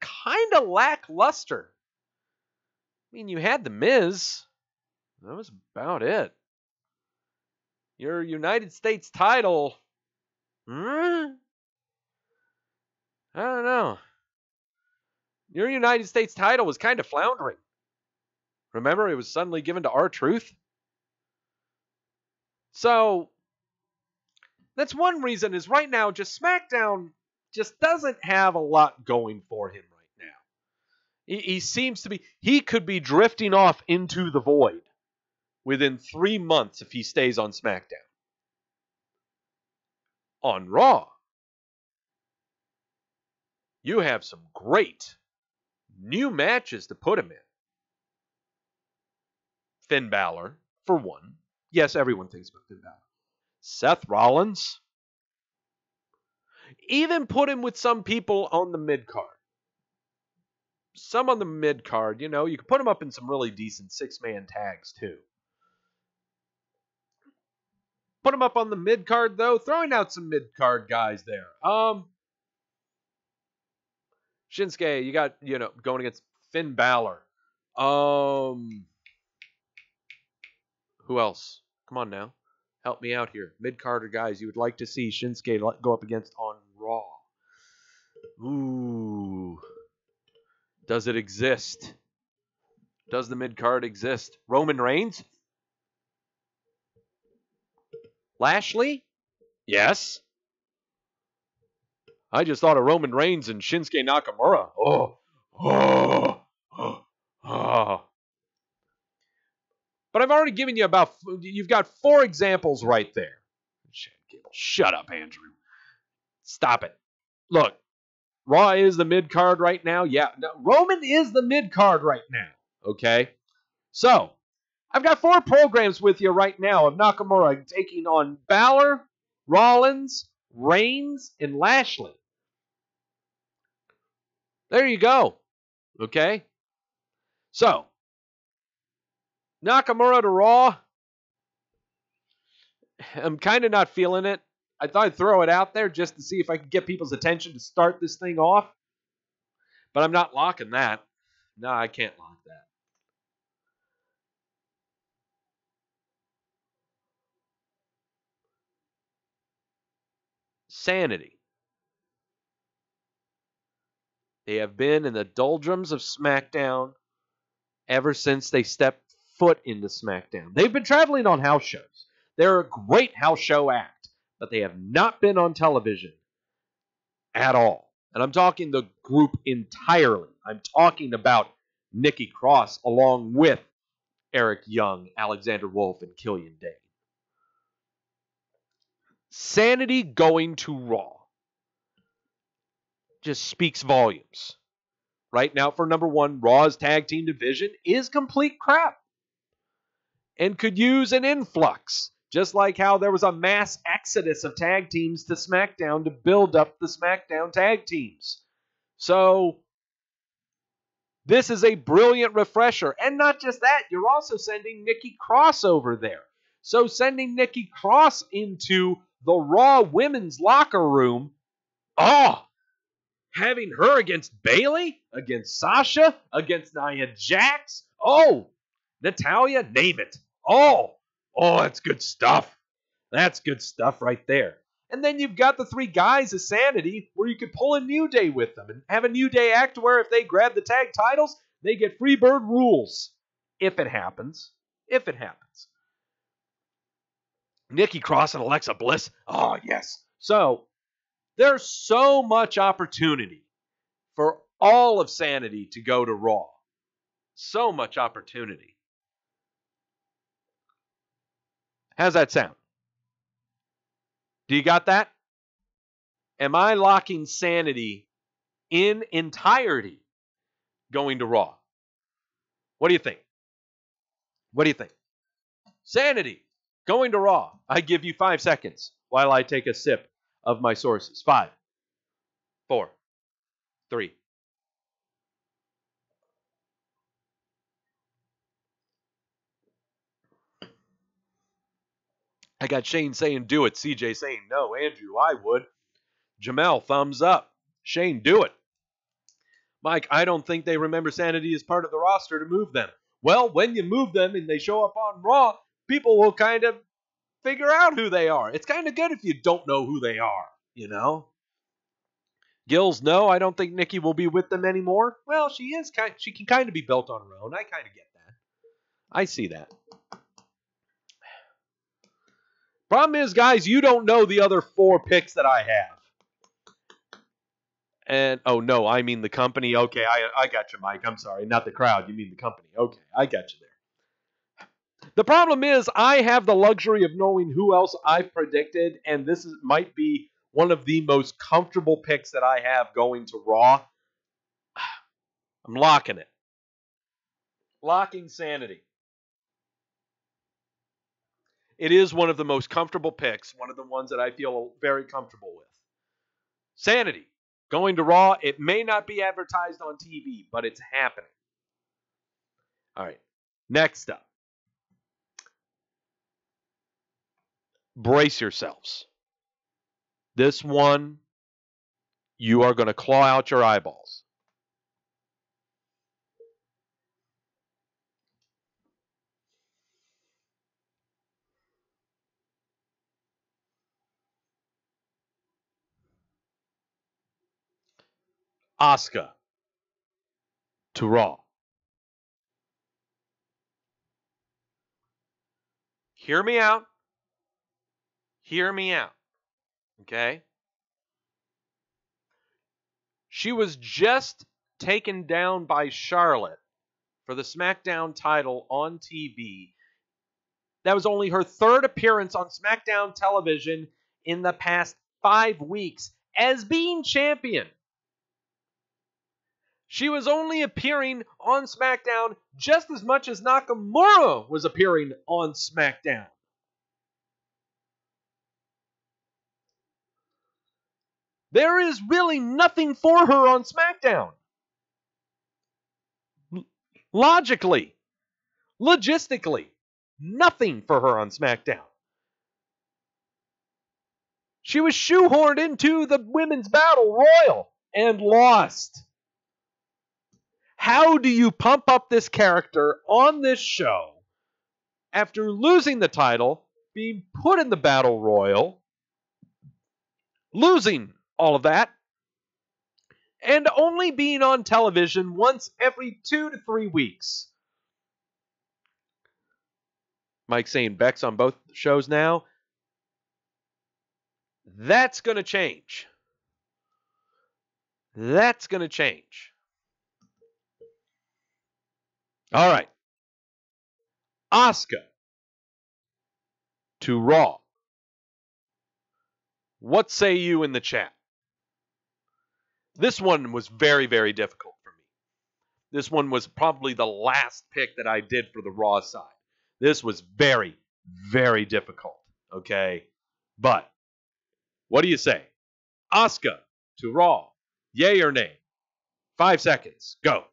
A: kind of lackluster. I mean, you had The Miz. That was about it. Your United States title... I don't know. Your United States title was kind of floundering. Remember, it was suddenly given to R-Truth. So, that's one reason is right now, just SmackDown just doesn't have a lot going for him right now. He seems to be, he could be drifting off into the void within 3 months if he stays on SmackDown. On Raw, you have some great new matches to put him in. Finn Balor, for one. Yes, everyone thinks about Finn Balor. Seth Rollins. Even put him with some people on the mid-card. Some on the mid-card, you know, you could put him up in some really decent six-man tags, too. Put him up on the mid-card, though. Throwing out some mid-card guys there. Shinsuke, you got, you know, going against Finn Balor. Who else? Come on now. Help me out here. Mid-carder guys you would like to see Shinsuke go up against on Raw. Ooh. Does it exist? Does the mid-card exist? Roman Reigns? Lashley? Yes. I just thought of Roman Reigns and Shinsuke Nakamura. Oh. But I've already given you you've got 4 examples right there. Shut up, Andrew. Stop it. Look, Raw is the mid-card right now. Yeah, no, Roman is the mid-card right now. Okay? So, I've got 4 programs with you right now of Nakamura taking on Balor, Rollins, Reigns, and Lashley. There you go. Okay? So, Nakamura to Raw. I'm kind of not feeling it. I thought I'd throw it out there just to see if I could get people's attention to start this thing off. But I'm not locking that. No, I can't lock that. Sanity. They have been in the doldrums of SmackDown ever since they stepped foot into SmackDown. They've been traveling on house shows. They're a great house show act, but they have not been on television at all. And I'm talking the group entirely. I'm talking about Nikki Cross along with Eric Young, Alexander Wolf, and Killian Dane. Sanity going to Raw just speaks volumes. Right now, for number 1, Raw's tag team division is complete crap and could use an influx, just like how there was a mass exodus of tag teams to SmackDown to build up the SmackDown tag teams. So, this is a brilliant refresher. And not just that, you're also sending Nikki Cross over there. So, sending Nikki Cross into the Raw women's locker room, having her against Bayley, against Sasha, against Nia Jax, Natalia, name it. That's good stuff. That's good stuff right there. And then you've got the 3 guys of Sanity where you could pull a New Day with them and have a New Day act where if they grab the tag titles, they get Freebird rules. If it happens. If it happens. Nikki Cross and Alexa Bliss. Oh, yes. So, there's so much opportunity for all of Sanity to go to Raw. So much opportunity. How's that sound? Do you got that? Am I locking Sanity in entirety going to Raw? What do you think? What do you think? Sanity going to Raw. I give you 5 seconds while I take a sip of my sources. 5, 4, 3. I got Shane saying do it. CJ saying no. Andrew, I would. Jamel, thumbs up. Shane, do it. Mike, I don't think they remember Sanity as part of the roster to move them. Well, when you move them and they show up on Raw, people will kind of figure out who they are. It's kind of good if you don't know who they are, you know? Gills, no, I don't think Nikki will be with them anymore. Well, she can kind of be built on her own. I kind of get that. I see that. Problem is, guys, you don't know the other 4 picks that I have. And, oh, no, I mean the company. Okay, I got you, Mike. I'm sorry. Not the crowd. You mean the company. Okay, I got you there. The problem is, I have the luxury of knowing who else I've predicted, and this might be one of the most comfortable picks that I have going to Raw. I'm locking it. Locking Sanity. It is one of the most comfortable picks, one of the ones that I feel very comfortable with. Sanity, going to Raw. It may not be advertised on TV, but it's happening. All right, next up. Brace yourselves. This one, you are going to claw out your eyeballs. Asuka to Raw. Hear me out. Hear me out. Okay? She was just taken down by Charlotte for the SmackDown title on TV. That was only her third appearance on SmackDown television in the past 5 weeks as being champion. She was only appearing on SmackDown just as much as Nakamura was appearing on SmackDown. There is really nothing for her on SmackDown. Logically, logistically, nothing for her on SmackDown. She was shoehorned into the Women's Battle Royal and lost. How do you pump up this character on this show after losing the title, being put in the Battle Royal, losing all of that, and only being on television once every 2 to 3 weeks? Mike's saying Beck's on both shows now. That's going to change. That's going to change. All right. Asuka to Raw. What say you in the chat? This one was very, very difficult for me. This one was probably the last pick that I did for the Raw side. This was very, very difficult. Okay? But, what do you say? Asuka to Raw. Yay or nay? 5 seconds. Go.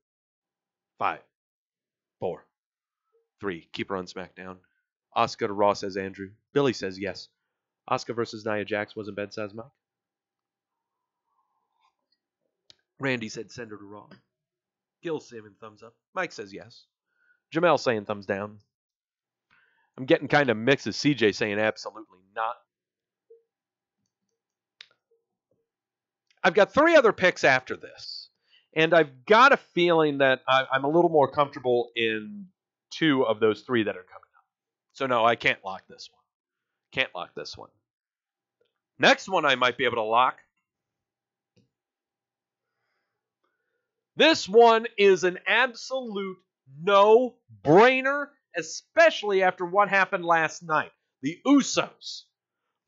A: 5, 4, 3. Keep her on SmackDown. Asuka to Raw, says Andrew. Billy says yes. Asuka versus Nia Jax wasn't bad, says Mike. Randy said send her to Raw. Gil saying thumbs up. Mike says yes. Jamel saying thumbs down. I'm getting kind of mixed as CJ saying absolutely not. I've got 3 other picks after this. And I've got a feeling that I'm a little more comfortable in 2 of those 3 that are coming up. So no, I can't lock this one. Can't lock this one. Next one I might be able to lock. This one is an absolute no-brainer, especially after what happened last night. The Usos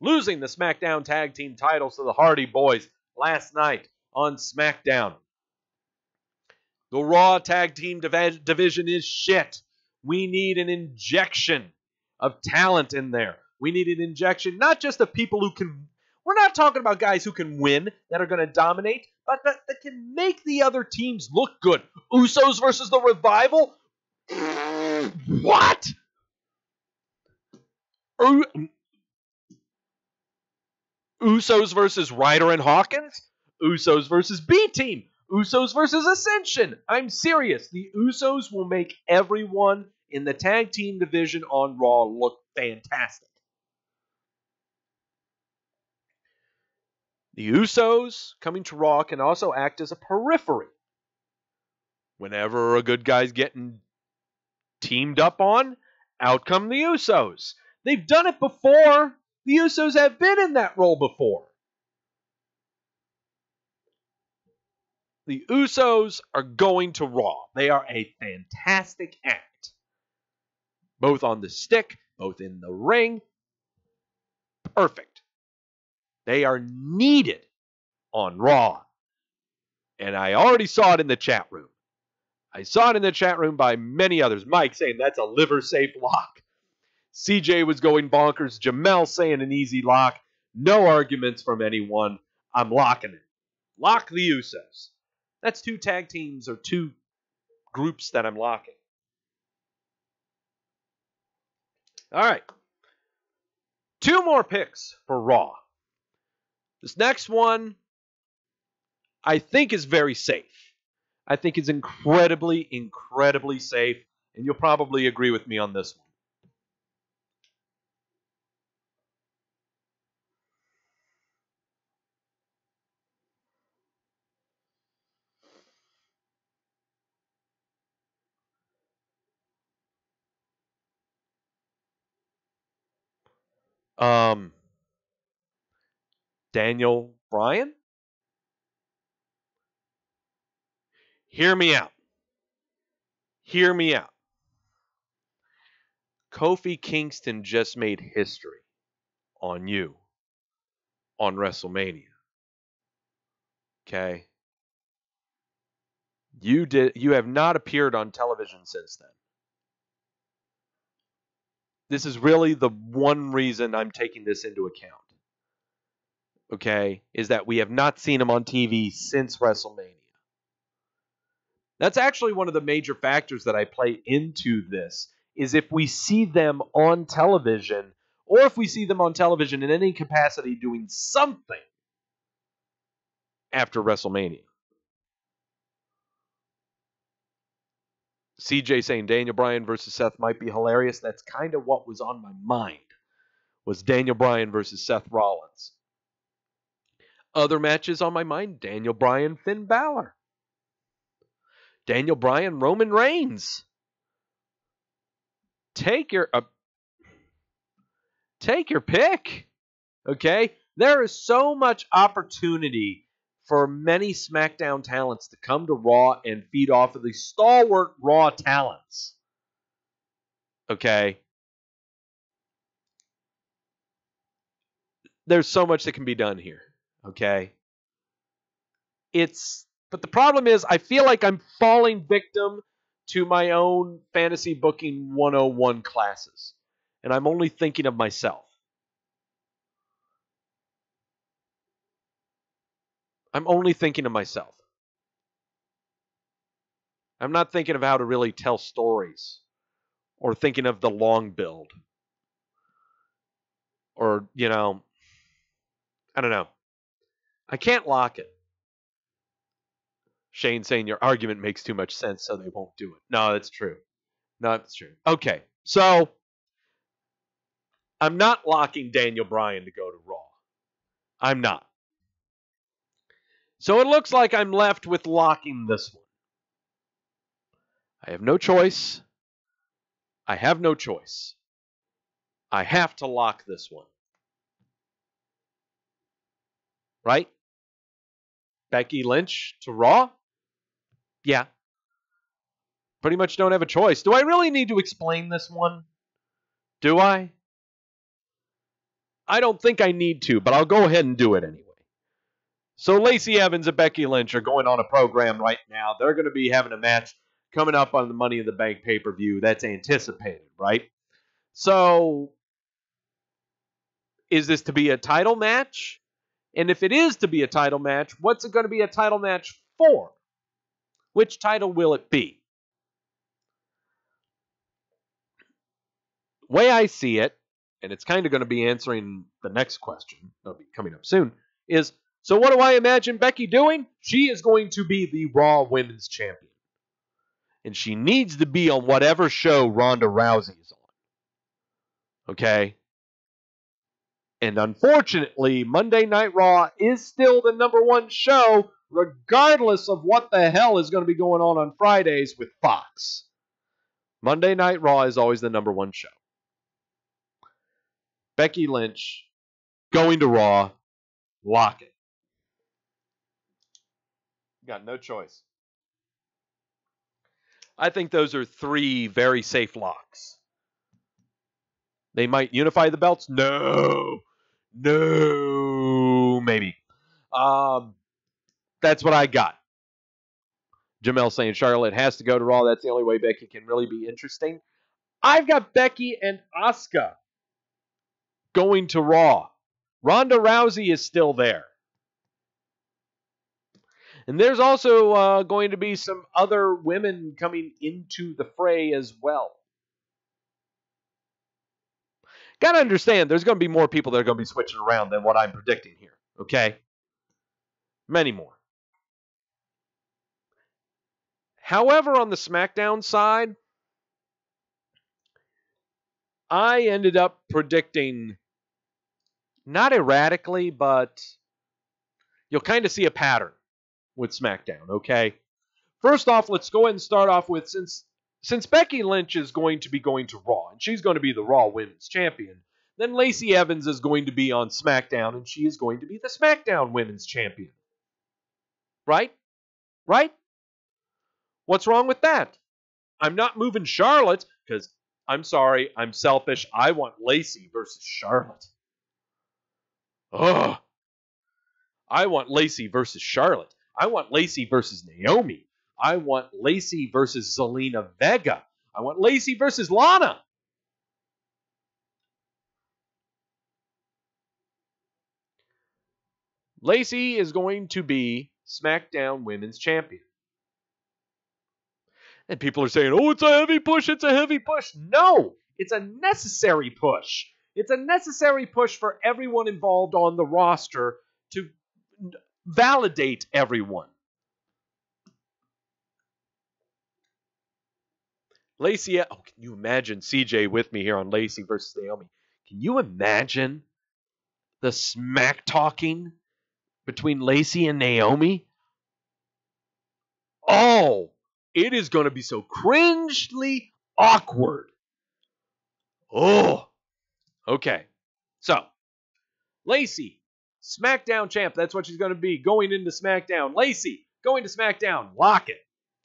A: losing the SmackDown Tag Team titles to the Hardy Boys last night on SmackDown. The Raw Tag Team division is shit. We need an injection of talent in there. We need an injection, not just of people who can... We're not talking about guys who can win, that are going to dominate, but that can make the other teams look good. Usos versus the Revival? What? Usos versus Ryder and Hawkins? Usos versus B-Team? Usos versus Ascension? I'm serious. The Usos will make everyone in the tag team division on Raw look fantastic. The Usos coming to Raw can also act as a periphery. Whenever a good guy's getting teamed up on, out come the Usos. They've done it before. The Usos have been in that role before. The Usos are going to Raw. They are a fantastic act. Both on the stick, both in the ring. Perfect. They are needed on Raw. And I already saw it in the chat room. I saw it in the chat room by many others. Mike saying that's a liver-safe lock. CJ was going bonkers. Jamel saying an easy lock. No arguments from anyone. I'm locking it. Lock the Usos. That's 2 tag teams or 2 groups that I'm locking. All right. 2 more picks for Raw. This next one, I think, is very safe. I think it's incredibly, incredibly safe, and you'll probably agree with me on this one. Daniel Bryan? Hear me out. Hear me out. Kofi Kingston just made history on you on WrestleMania. Okay? You have not appeared on television since then. This is really the one reason I'm taking this into account. Okay? Is that we have not seen him on TV since WrestleMania. That's actually one of the major factors that I play into this, is if we see them on television, or if we see them on television in any capacity doing something after WrestleMania. CJ saying Daniel Bryan versus Seth might be hilarious. That's kind of what was on my mind, was Daniel Bryan versus Seth Rollins. Other matches on my mind, Daniel Bryan, Finn Balor. Daniel Bryan, Roman Reigns. Take your pick. Okay? There is so much opportunity for many SmackDown talents to come to Raw and feed off of the stalwart Raw talents. Okay? There's so much that can be done here. Okay? But the problem is, I feel like I'm falling victim to my own fantasy booking 101 classes. And I'm only thinking of myself. I'm only thinking of myself. I'm not thinking of how to really tell stories, or thinking of the long build, or, I don't know. I can't lock it. Shane saying your argument makes too much sense, so they won't do it. No, that's true. No, that's true. Okay, so I'm not locking Daniel Bryan to go to Raw. I'm not. So it looks like I'm left with locking this one. I have no choice. I have no choice. I have to lock this one. Right? Becky Lynch to Raw? Yeah. Pretty much don't have a choice. Do I really need to explain this one? Do I? I don't think I need to, but I'll go ahead and do it anyway. So Lacey Evans and Becky Lynch are going on a program right now. They're going to be having a match coming up on the Money in the Bank pay-per-view. That's anticipated, right? So, is this to be a title match? And if it is to be a title match, what's it going to be a title match for? Which title will it be? The way I see it, and it's kind of going to be answering the next question, that'll be coming up soon, is, so what do I imagine Becky doing? She is going to be the Raw Women's Champion. And she needs to be on whatever show Ronda Rousey is on. Okay? And unfortunately, Monday Night Raw is still the #1 show, regardless of what the hell is going to be going on Fridays with Fox. Monday Night Raw is always the #1 show. Becky Lynch going to Raw. Lock it. Got no choice. I think those are 3 very safe locks. They might unify the belts? No, maybe. That's what I got. Jamel saying Charlotte has to go to Raw. That's the only way Becky can really be interesting. I've got Becky and Asuka going to Raw. Ronda Rousey is still there. And there's also going to be some other women coming into the fray as well. Got to understand, there's going to be more people that are going to be switching around than what I'm predicting here. Okay? Many more. However, on the SmackDown side, I ended up predicting, not erratically, but you'll kind of see a pattern with SmackDown, okay? First off, let's go ahead and start off with, since Becky Lynch is going to be going to Raw, and she's going to be the Raw Women's Champion, then Lacey Evans is going to be on SmackDown, and she is going to be the SmackDown Women's Champion. Right? Right? What's wrong with that? I'm not moving Charlotte, because, I'm sorry, I'm selfish. I want Lacey versus Charlotte. Ugh. I want Lacey versus Charlotte. I want Lacey versus Naomi. I want Lacey versus Zelina Vega. I want Lacey versus Lana. Lacey is going to be SmackDown Women's Champion. And people are saying, oh, it's a heavy push, it's a heavy push. No, it's a necessary push. It's a necessary push for everyone involved on the roster to validate everyone. Lacey, oh, can you imagine CJ with me here on Lacey versus Naomi? Can you imagine the smack talking between Lacey and Naomi? Oh, it is going to be so cringely awkward. Oh, okay. So, Lacey, SmackDown champ. That's what she's going to be going into SmackDown. Lacey, going to SmackDown. Lock it.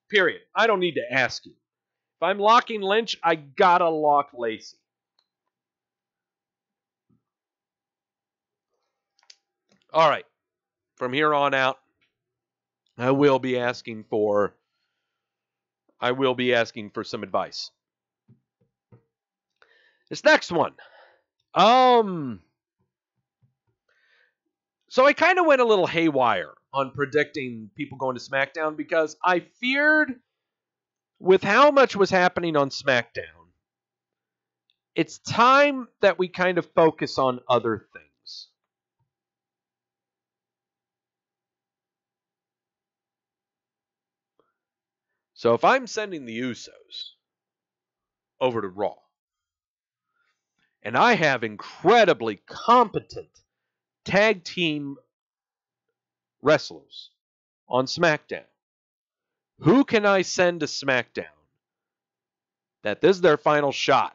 A: Period. I don't need to ask you. If I'm locking Lynch, I gotta lock Lacey. All right. From here on out, I will be asking for some advice. This next one. So I kind of went a little haywire on predicting people going to SmackDown because I feared with how much was happening on SmackDown, it's time that we kind of focus on other things. So if I'm sending the Usos over to Raw, and I have incredibly competent tag team wrestlers on SmackDown, who can I send to SmackDown that this is their final shot?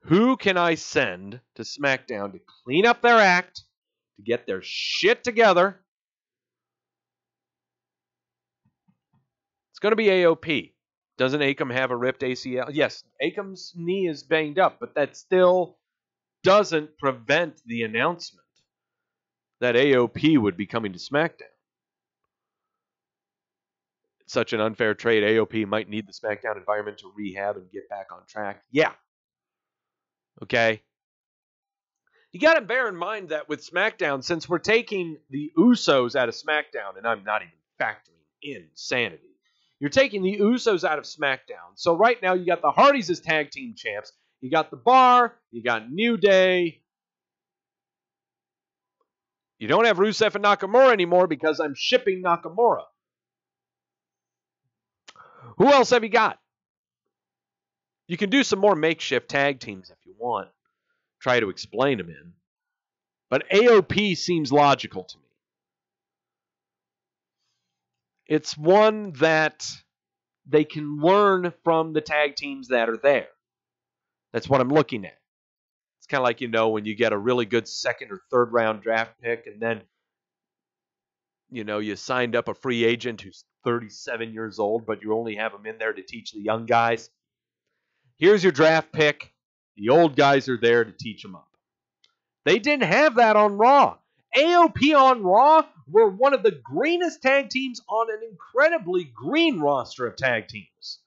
A: Who can I send to SmackDown to clean up their act, to get their shit together? It's going to be AOP. Doesn't Akam have a ripped ACL? Yes, Akam's knee is banged up, but that still doesn't prevent the announcement that AOP would be coming to SmackDown. It's such an unfair trade. AOP might need the SmackDown environment to rehab and get back on track. Yeah. Okay. You got to bear in mind that with SmackDown, since we're taking the Usos out of SmackDown, and I'm not even factoring in Sanity, you're taking the Usos out of SmackDown. So right now you got the Hardys as tag team champs. You got the Bar. You got New Day. You don't have Rusev and Nakamura anymore because I'm shipping Nakamura. Who else have you got? You can do some more makeshift tag teams if you want. Try to explain them in. But AOP seems logical to me. It's one that they can learn from the tag teams that are there. That's what I'm looking at. It's kind of like, when you get a really good second or third round draft pick and then, you signed up a free agent who's 37 years old, but you only have him in there to teach the young guys. Here's your draft pick. The old guys are there to teach them up. They didn't have that on Raw. AOP on Raw were one of the greenest tag teams on an incredibly green roster of tag teams.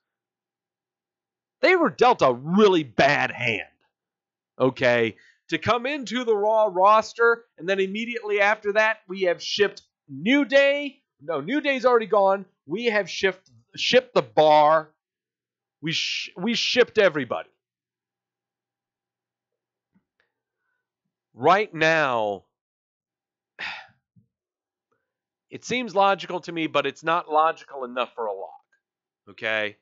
A: They were dealt a really bad hand, okay? To come into the Raw roster, and then immediately after that, we have shipped New Day. No, New Day's already gone. We have shipped the Bar. We shipped everybody. Right now, it seems logical to me, but it's not logical enough for a lock, okay?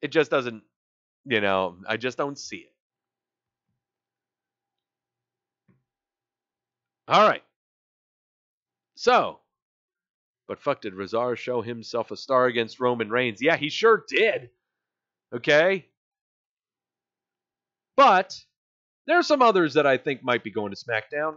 A: It just doesn't, I just don't see it. All right. So, but fuck, did Rezar show himself a star against Roman Reigns? Yeah, he sure did. Okay? But there are some others that I think might be going to SmackDown.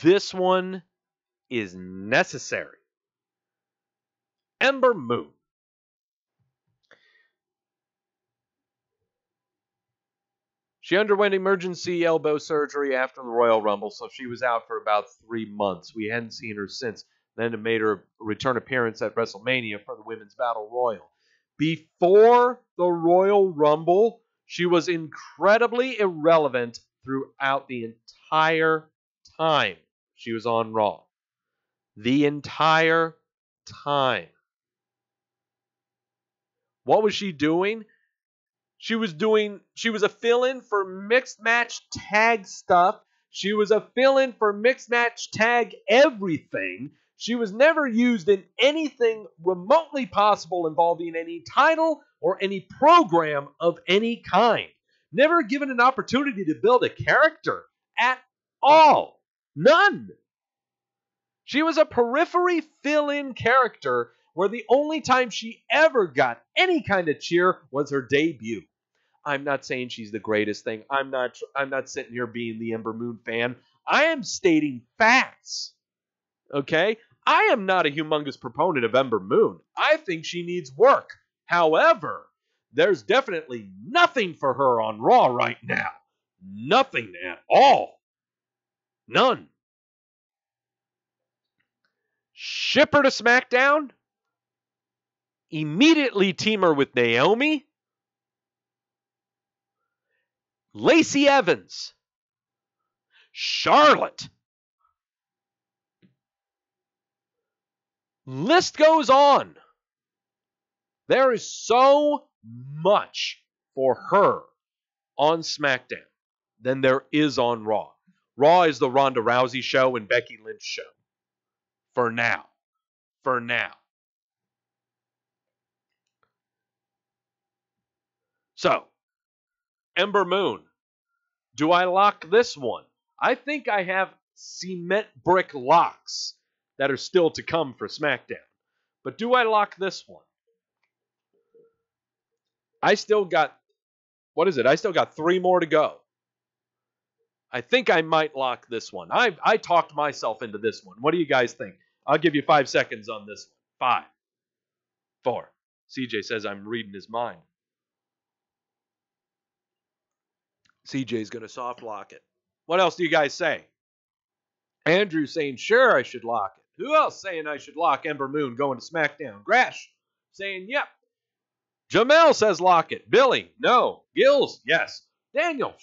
A: This one is necessary. Ember Moon. She underwent emergency elbow surgery after the Royal Rumble, so she was out for about 3 months. We hadn't seen her since. Then it made her return appearance at WrestleMania for the Women's Battle Royal. Before the Royal Rumble, she was incredibly irrelevant throughout the entire time she was on Raw. The entire time. What was she doing? She was a fill-in for mixed match tag stuff. She was a fill-in for mixed match tag everything. She was never used in anything remotely possible involving any title or any program of any kind. Never given an opportunity to build a character at all. None. She was a periphery fill-in character where the only time she ever got any kind of cheer was her debut. I'm not saying she's the greatest thing. I'm not sitting here being the Ember Moon fan. I am stating facts. Okay? I am not a humongous proponent of Ember Moon. I think she needs work. However, there's definitely nothing for her on Raw right now. Nothing at all. None. Ship her to SmackDown. Immediately team her with Naomi. Lacey Evans. Charlotte. List goes on. There is so much for her on SmackDown than there is on Raw. Raw is the Ronda Rousey show and Becky Lynch show. For now. For now. So, Ember Moon. Do I lock this one? I think I have cement brick locks that are still to come for SmackDown. But do I lock this one? I still got 3 more to go. I think I might lock this one. I talked myself into this one. What do you guys think? I'll give you 5 seconds on this one. 5, 4. CJ says I'm reading his mind. CJ's going to soft lock it. What else do you guys say? Andrew saying, sure, I should lock it. Who else saying I should lock Ember Moon going to SmackDown? Grash saying, yep. Jamel says lock it. Billy, no. Gills, yes. Daniel,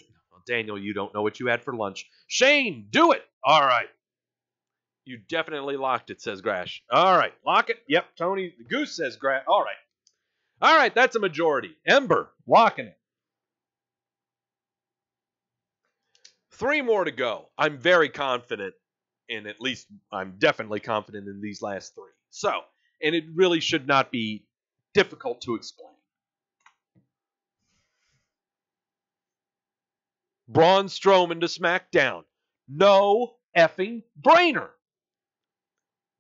A: you don't know what you had for lunch. Shane, do it. All right. You definitely locked it, says Grash. All right, lock it. Yep, Tony, the Goose says Grash. All right. All right, that's a majority. Ember, locking it. 3 more to go. I'm very confident in I'm definitely confident in these last 3. So, and it really should not be difficult to explain. Braun Strowman to SmackDown. No effing brainer.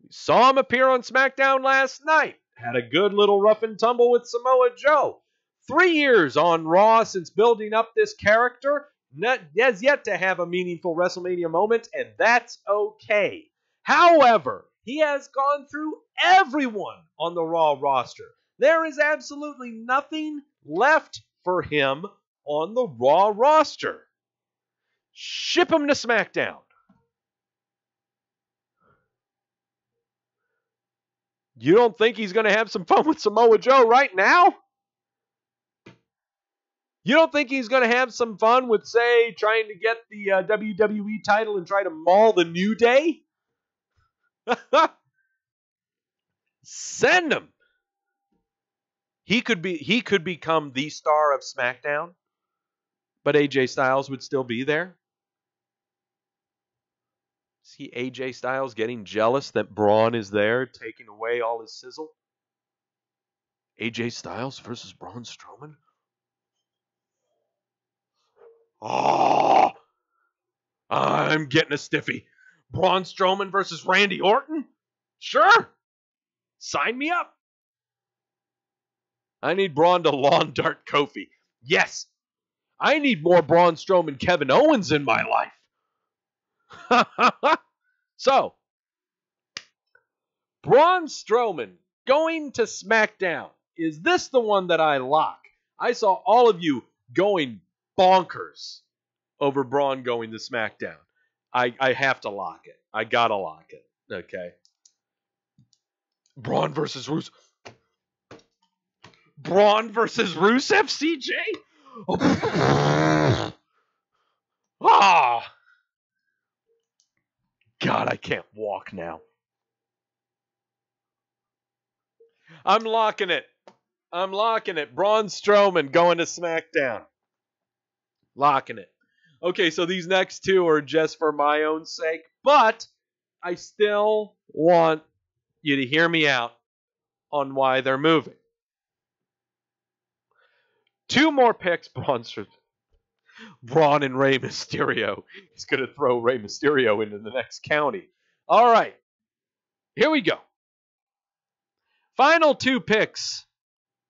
A: We saw him appear on SmackDown last night. Had a good little rough and tumble with Samoa Joe. 3 years on Raw since building up this character. Has yet to have a meaningful WrestleMania moment, and that's okay. However, he has gone through everyone on the Raw roster. There is absolutely nothing left for him on the Raw roster. Ship him to SmackDown. You don't think he's going to have some fun with Samoa Joe right now? You don't think he's going to have some fun with, say, trying to get the WWE title and try to maul the New Day? Send him. He could become the star of SmackDown, but AJ Styles would still be there. See AJ Styles getting jealous that Braun is there, taking away all his sizzle. AJ Styles versus Braun Strowman? Oh, I'm getting a stiffy. Braun Strowman versus Randy Orton? Sure. Sign me up. I need Braun to lawn dart Kofi. Yes. I need more Braun Strowman Kevin Owens in my life. So, Braun Strowman going to SmackDown. Is this the one that I lock? I saw all of you going bonkers over Braun going to SmackDown. I have to lock it. I gotta lock it. Okay. Braun versus Rusev. Braun versus Rusev, CJ? Ah! God, I can't walk now. I'm locking it. I'm locking it. Braun Strowman going to SmackDown. Locking it. Okay, so these next two are just for my own sake, but I still want you to hear me out on why they're moving. Two more picks, Braun and Rey Mysterio. He's going to throw Rey Mysterio into the next county. All right. Here we go. Final two picks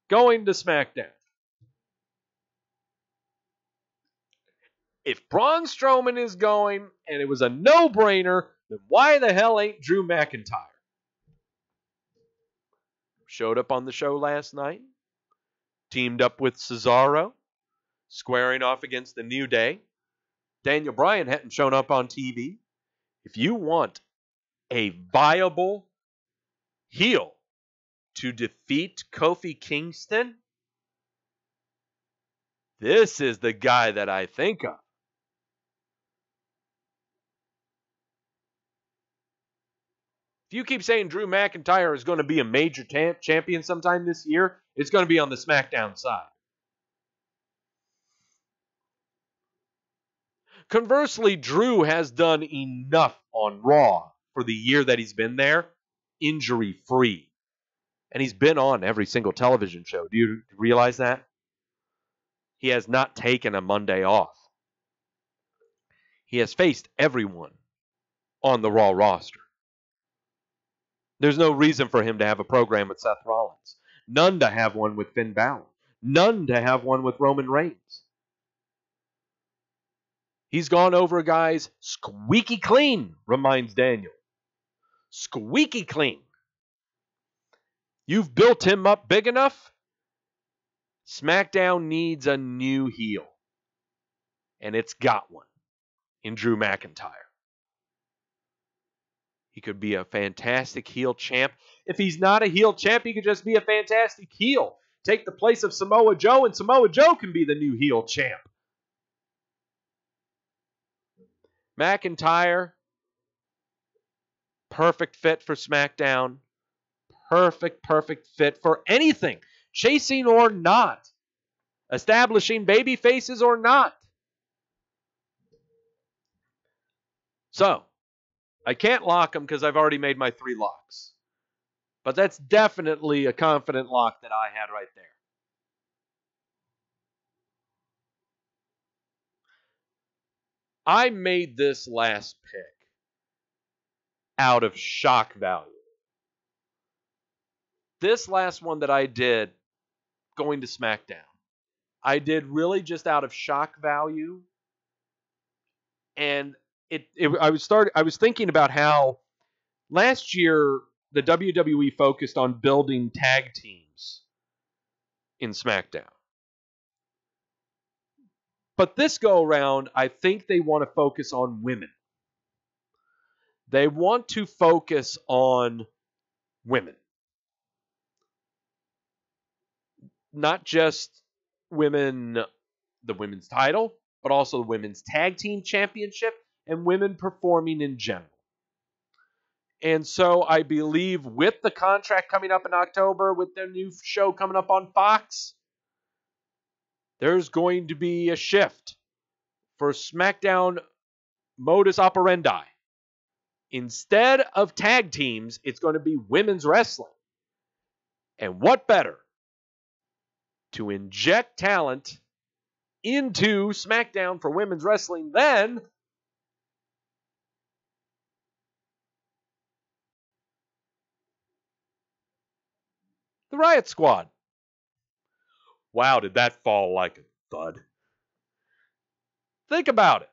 A: going to SmackDown. If Braun Strowman is going and it was a no-brainer, then why the hell ain't Drew McIntyre? Showed up on the show last night. Teamed up with Cesaro. Squaring off against the New Day. Daniel Bryan hadn't shown up on TV. If you want a viable heel to defeat Kofi Kingston, this is the guy that I think of. If you keep saying Drew McIntyre is going to be a major champion sometime this year, it's going to be on the SmackDown side. Conversely, Drew has done enough on Raw for the year that he's been there, injury-free. And he's been on every single television show. Do you realize that? He has not taken a Monday off. He has faced everyone on the Raw roster. There's no reason for him to have a program with Seth Rollins. None to have one with Finn Balor. None to have one with Roman Reigns. He's gone over guys squeaky clean, reminds Daniel. Squeaky clean. You've built him up big enough? SmackDown needs a new heel. And it's got one in Drew McIntyre. He could be a fantastic heel champ. If he's not a heel champ, he could just be a fantastic heel. Take the place of Samoa Joe, and Samoa Joe can be the new heel champ. McIntyre, perfect fit for SmackDown. Perfect fit for anything. Chasing or not. Establishing baby faces or not. So, I can't lock them because I've already made my 3 locks. But that's definitely a confident lock that I had right there. I made this last pick out of shock value. This last one that I did going to SmackDown, I did really just out of shock value. And I was thinking about how last year the WWE focused on building tag teams in SmackDown. But this go around, I think they want to focus on women. They want to focus on women. Not just women, the women's title, but also the women's tag team championship and women performing in general. And so I believe with the contract coming up in October, with their new show coming up on Fox, there's going to be a shift for SmackDown modus operandi. Instead of tag teams, it's going to be women's wrestling. And what better to inject talent into SmackDown for women's wrestling than the Riot Squad? Wow, did that fall like a thud? Think about it.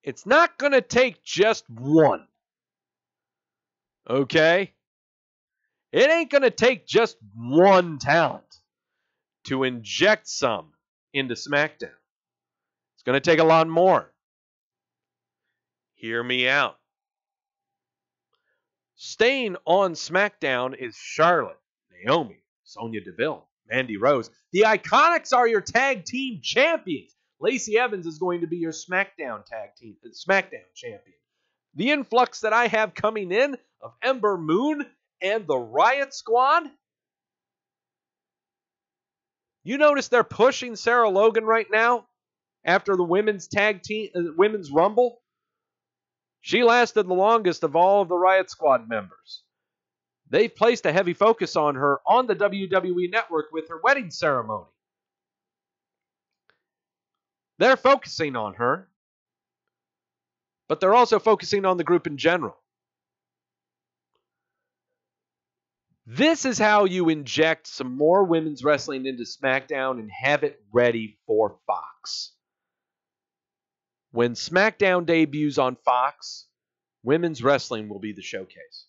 A: It's not going to take just one. Okay? It ain't going to take just one talent to inject some into SmackDown. It's going to take a lot more. Hear me out. Staying on SmackDown is Charlotte, Naomi, Sonya Deville, Mandy Rose. The Iconics are your tag team champions. Lacey Evans is going to be your SmackDown champion. The influx that I have coming in of Ember Moon and the Riot Squad. You notice they're pushing Sarah Logan right now after the women's women's Rumble. She lasted the longest of all of the Riot Squad members. They've placed a heavy focus on her on the WWE Network with her wedding ceremony. They're focusing on her, but they're also focusing on the group in general. This is how you inject some more women's wrestling into SmackDown and have it ready for Fox. When SmackDown debuts on Fox, women's wrestling will be the showcase.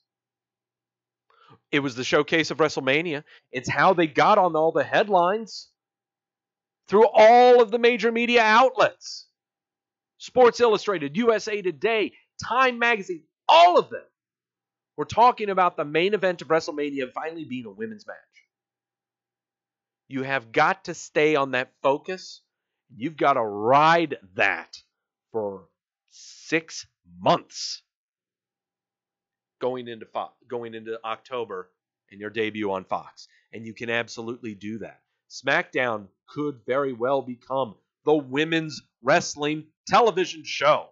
A: It was the showcase of WrestleMania. It's how they got on all the headlines through all of the major media outlets. Sports Illustrated, USA Today, Time Magazine, all of them were talking about the main event of WrestleMania finally being a women's match. You have got to stay on that focus. You've got to ride that for 6 months going into October and your debut on Fox. And you can absolutely do that. SmackDown could very well become the women's wrestling television show.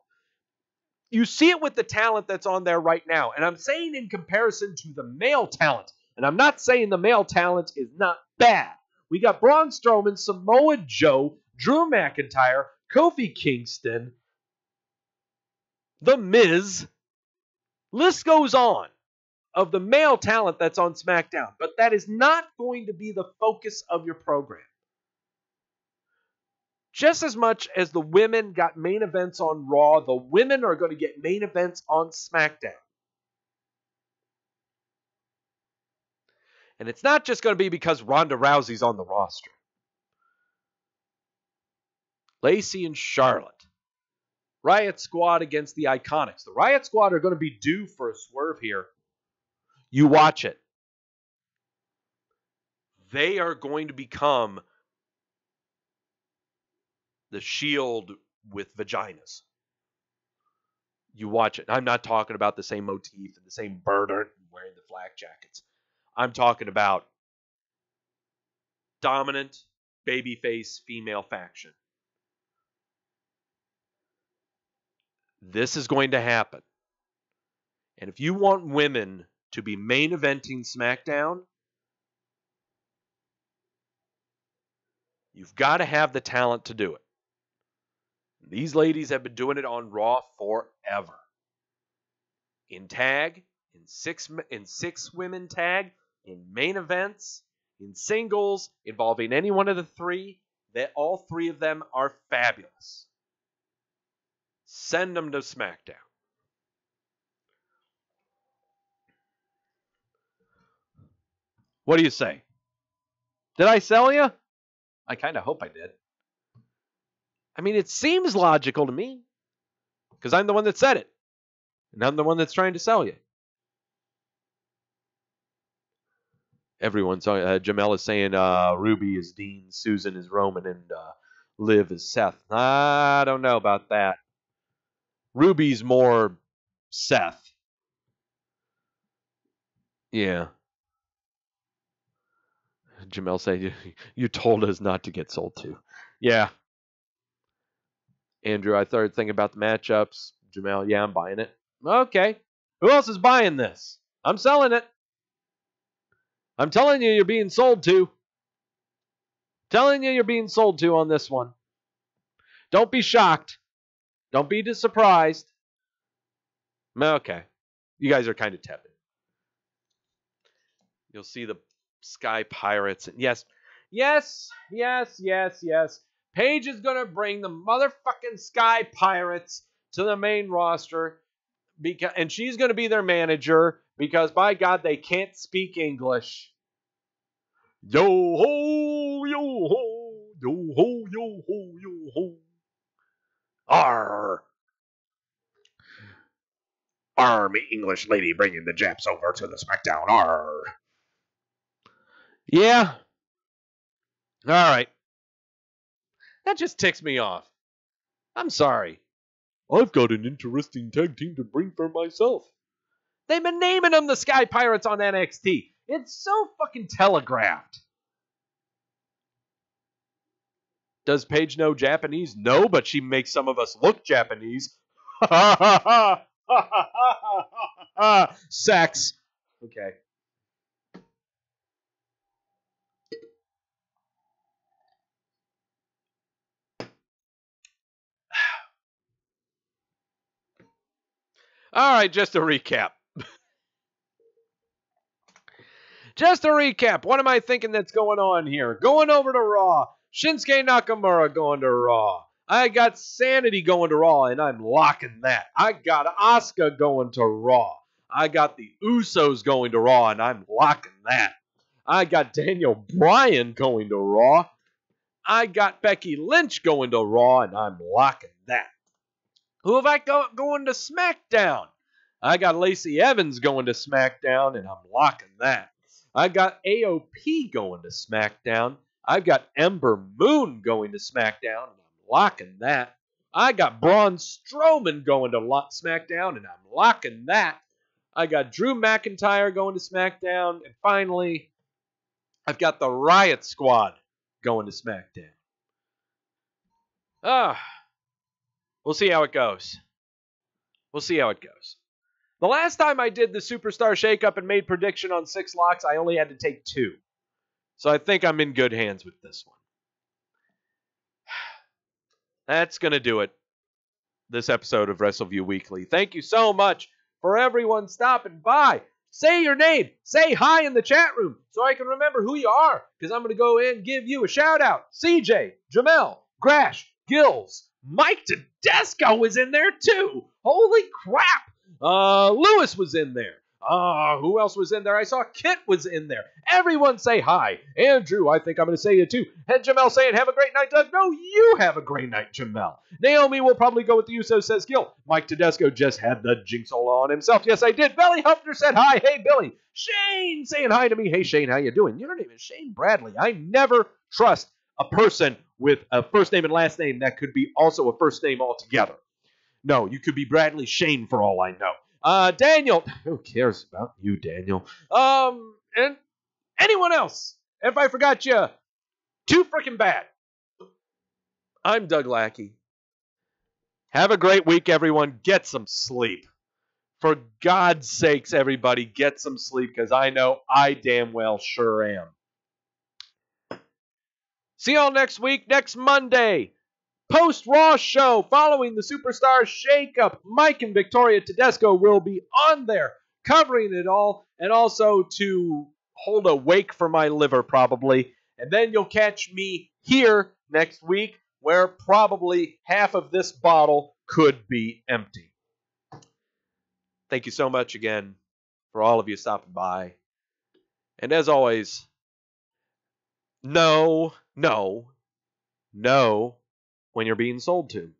A: You see it with the talent that's on there right now. And I'm saying in comparison to the male talent. And I'm not saying the male talent is not bad. We got Braun Strowman, Samoa Joe, Drew McIntyre, Kofi Kingston, The Miz. List goes on of the male talent that's on SmackDown. But that is not going to be the focus of your program. Just as much as the women got main events on Raw, the women are going to get main events on SmackDown. And it's not just going to be because Ronda Rousey's on the roster. Lacey and Charlotte. Riot Squad against the Iconics. The Riot Squad are going to be due for a swerve here. You watch it. They are going to become the Shield with vaginas. You watch it. I'm not talking about the same motif and the same bird wearing the flak jackets. I'm talking about dominant babyface female faction. This is going to happen. And if you want women to be main eventing SmackDown, you've got to have the talent to do it. These ladies have been doing it on Raw forever. In tag, in six women tag, in main events, in singles, involving any one of the three, that all three of them are fabulous. Send them to SmackDown. What do you say? Did I sell you? I kind of hope I did. I mean, it seems logical to me. Because I'm the one that said it. And I'm the one that's trying to sell you. Everyone's Jamel is saying Ruby is Dean, Susan is Roman, and Liv is Seth. I don't know about that. Ruby's more Seth. Yeah. Jamel saying you told us not to get sold to. Yeah. Andrew, I started thinking about the matchups. Jamel, yeah, I'm buying it. Okay. Who else is buying this? I'm selling it. I'm telling you, you're being sold to. Telling you, you're being sold to on this one. Don't be shocked. Don't be surprised. Okay. You guys are kind of tepid. You'll see the Sky Pirates. And yes. Paige is going to bring the motherfucking Sky Pirates to the main roster. And she's going to be their manager because, by God, they can't speak English. Yo ho, yo ho, yo ho, yo ho, yo ho. Arr. Army English lady bringing the Japs over to the SmackDown. Arr. Yeah. All right. That just ticks me off. I'm sorry. I've got an interesting tag team to bring for myself. They've been naming them the Sky Pirates on NXT. It's so fucking telegraphed. Does Paige know Japanese? No, but she makes some of us look Japanese. Sex. Okay. All right, just a recap. What am I thinking that's going on here? Going over to Raw. Shinsuke Nakamura going to Raw. I got Sanity going to Raw, and I'm locking that. I got Asuka going to Raw. I got the Usos going to Raw, and I'm locking that. I got Daniel Bryan going to Raw. I got Becky Lynch going to Raw, and I'm locking that. Who have I going to SmackDown? I got Lacey Evans going to SmackDown, and I'm locking that. I got AOP going to SmackDown. I've got Ember Moon going to SmackDown, and I'm locking that. I got Braun Strowman going to SmackDown, and I'm locking that. I got Drew McIntyre going to SmackDown, and finally, I've got the Riot Squad going to SmackDown. We'll see how it goes. The last time I did the Superstar Shakeup and made prediction on 6 locks, I only had to take 2. So I think I'm in good hands with this one. That's going to do it. This episode of Wrestleview Weekly. Thank you so much for everyone stopping by. Say your name. Say hi in the chat room so I can remember who you are. Because I'm going to go in and give you a shout out. CJ, Jamel, Grash, Gills, Mike Tedesco was in there too. Holy crap. Lewis was in there. Who else was in there? I saw Kit was in there. Everyone say hi. Andrew, I think I'm going to say it too. And Jamel saying, have a great night, Doug. No, you have a great night, Jamel. Naomi will probably go with the Usos, says Gil. Mike Tedesco just had the jinx all on himself. Yes, I did. Billy Huffner said hi. Hey, Billy. Shane saying hi to me. Hey, Shane, how you doing? Your name is Shane Bradley. I never trust a person with a first name and last name that could be also a first name altogether. No, you could be Bradley Shane for all I know. Daniel, who cares about you, Daniel? And anyone else? If I forgot you, too freaking bad. I'm Doug Lackey. Have a great week, everyone. Get some sleep. For God's sakes, everybody, get some sleep, because I know I damn well sure am. See y'all next week, next Monday. Post-Raw show following the Superstar Shakeup. Mike and Victoria Tedesco will be on there covering it all, and also to hold a wake for my liver probably. And then you'll catch me here next week where probably half of this bottle could be empty. Thank you so much again for all of you stopping by. And as always, no know when you're being sold to.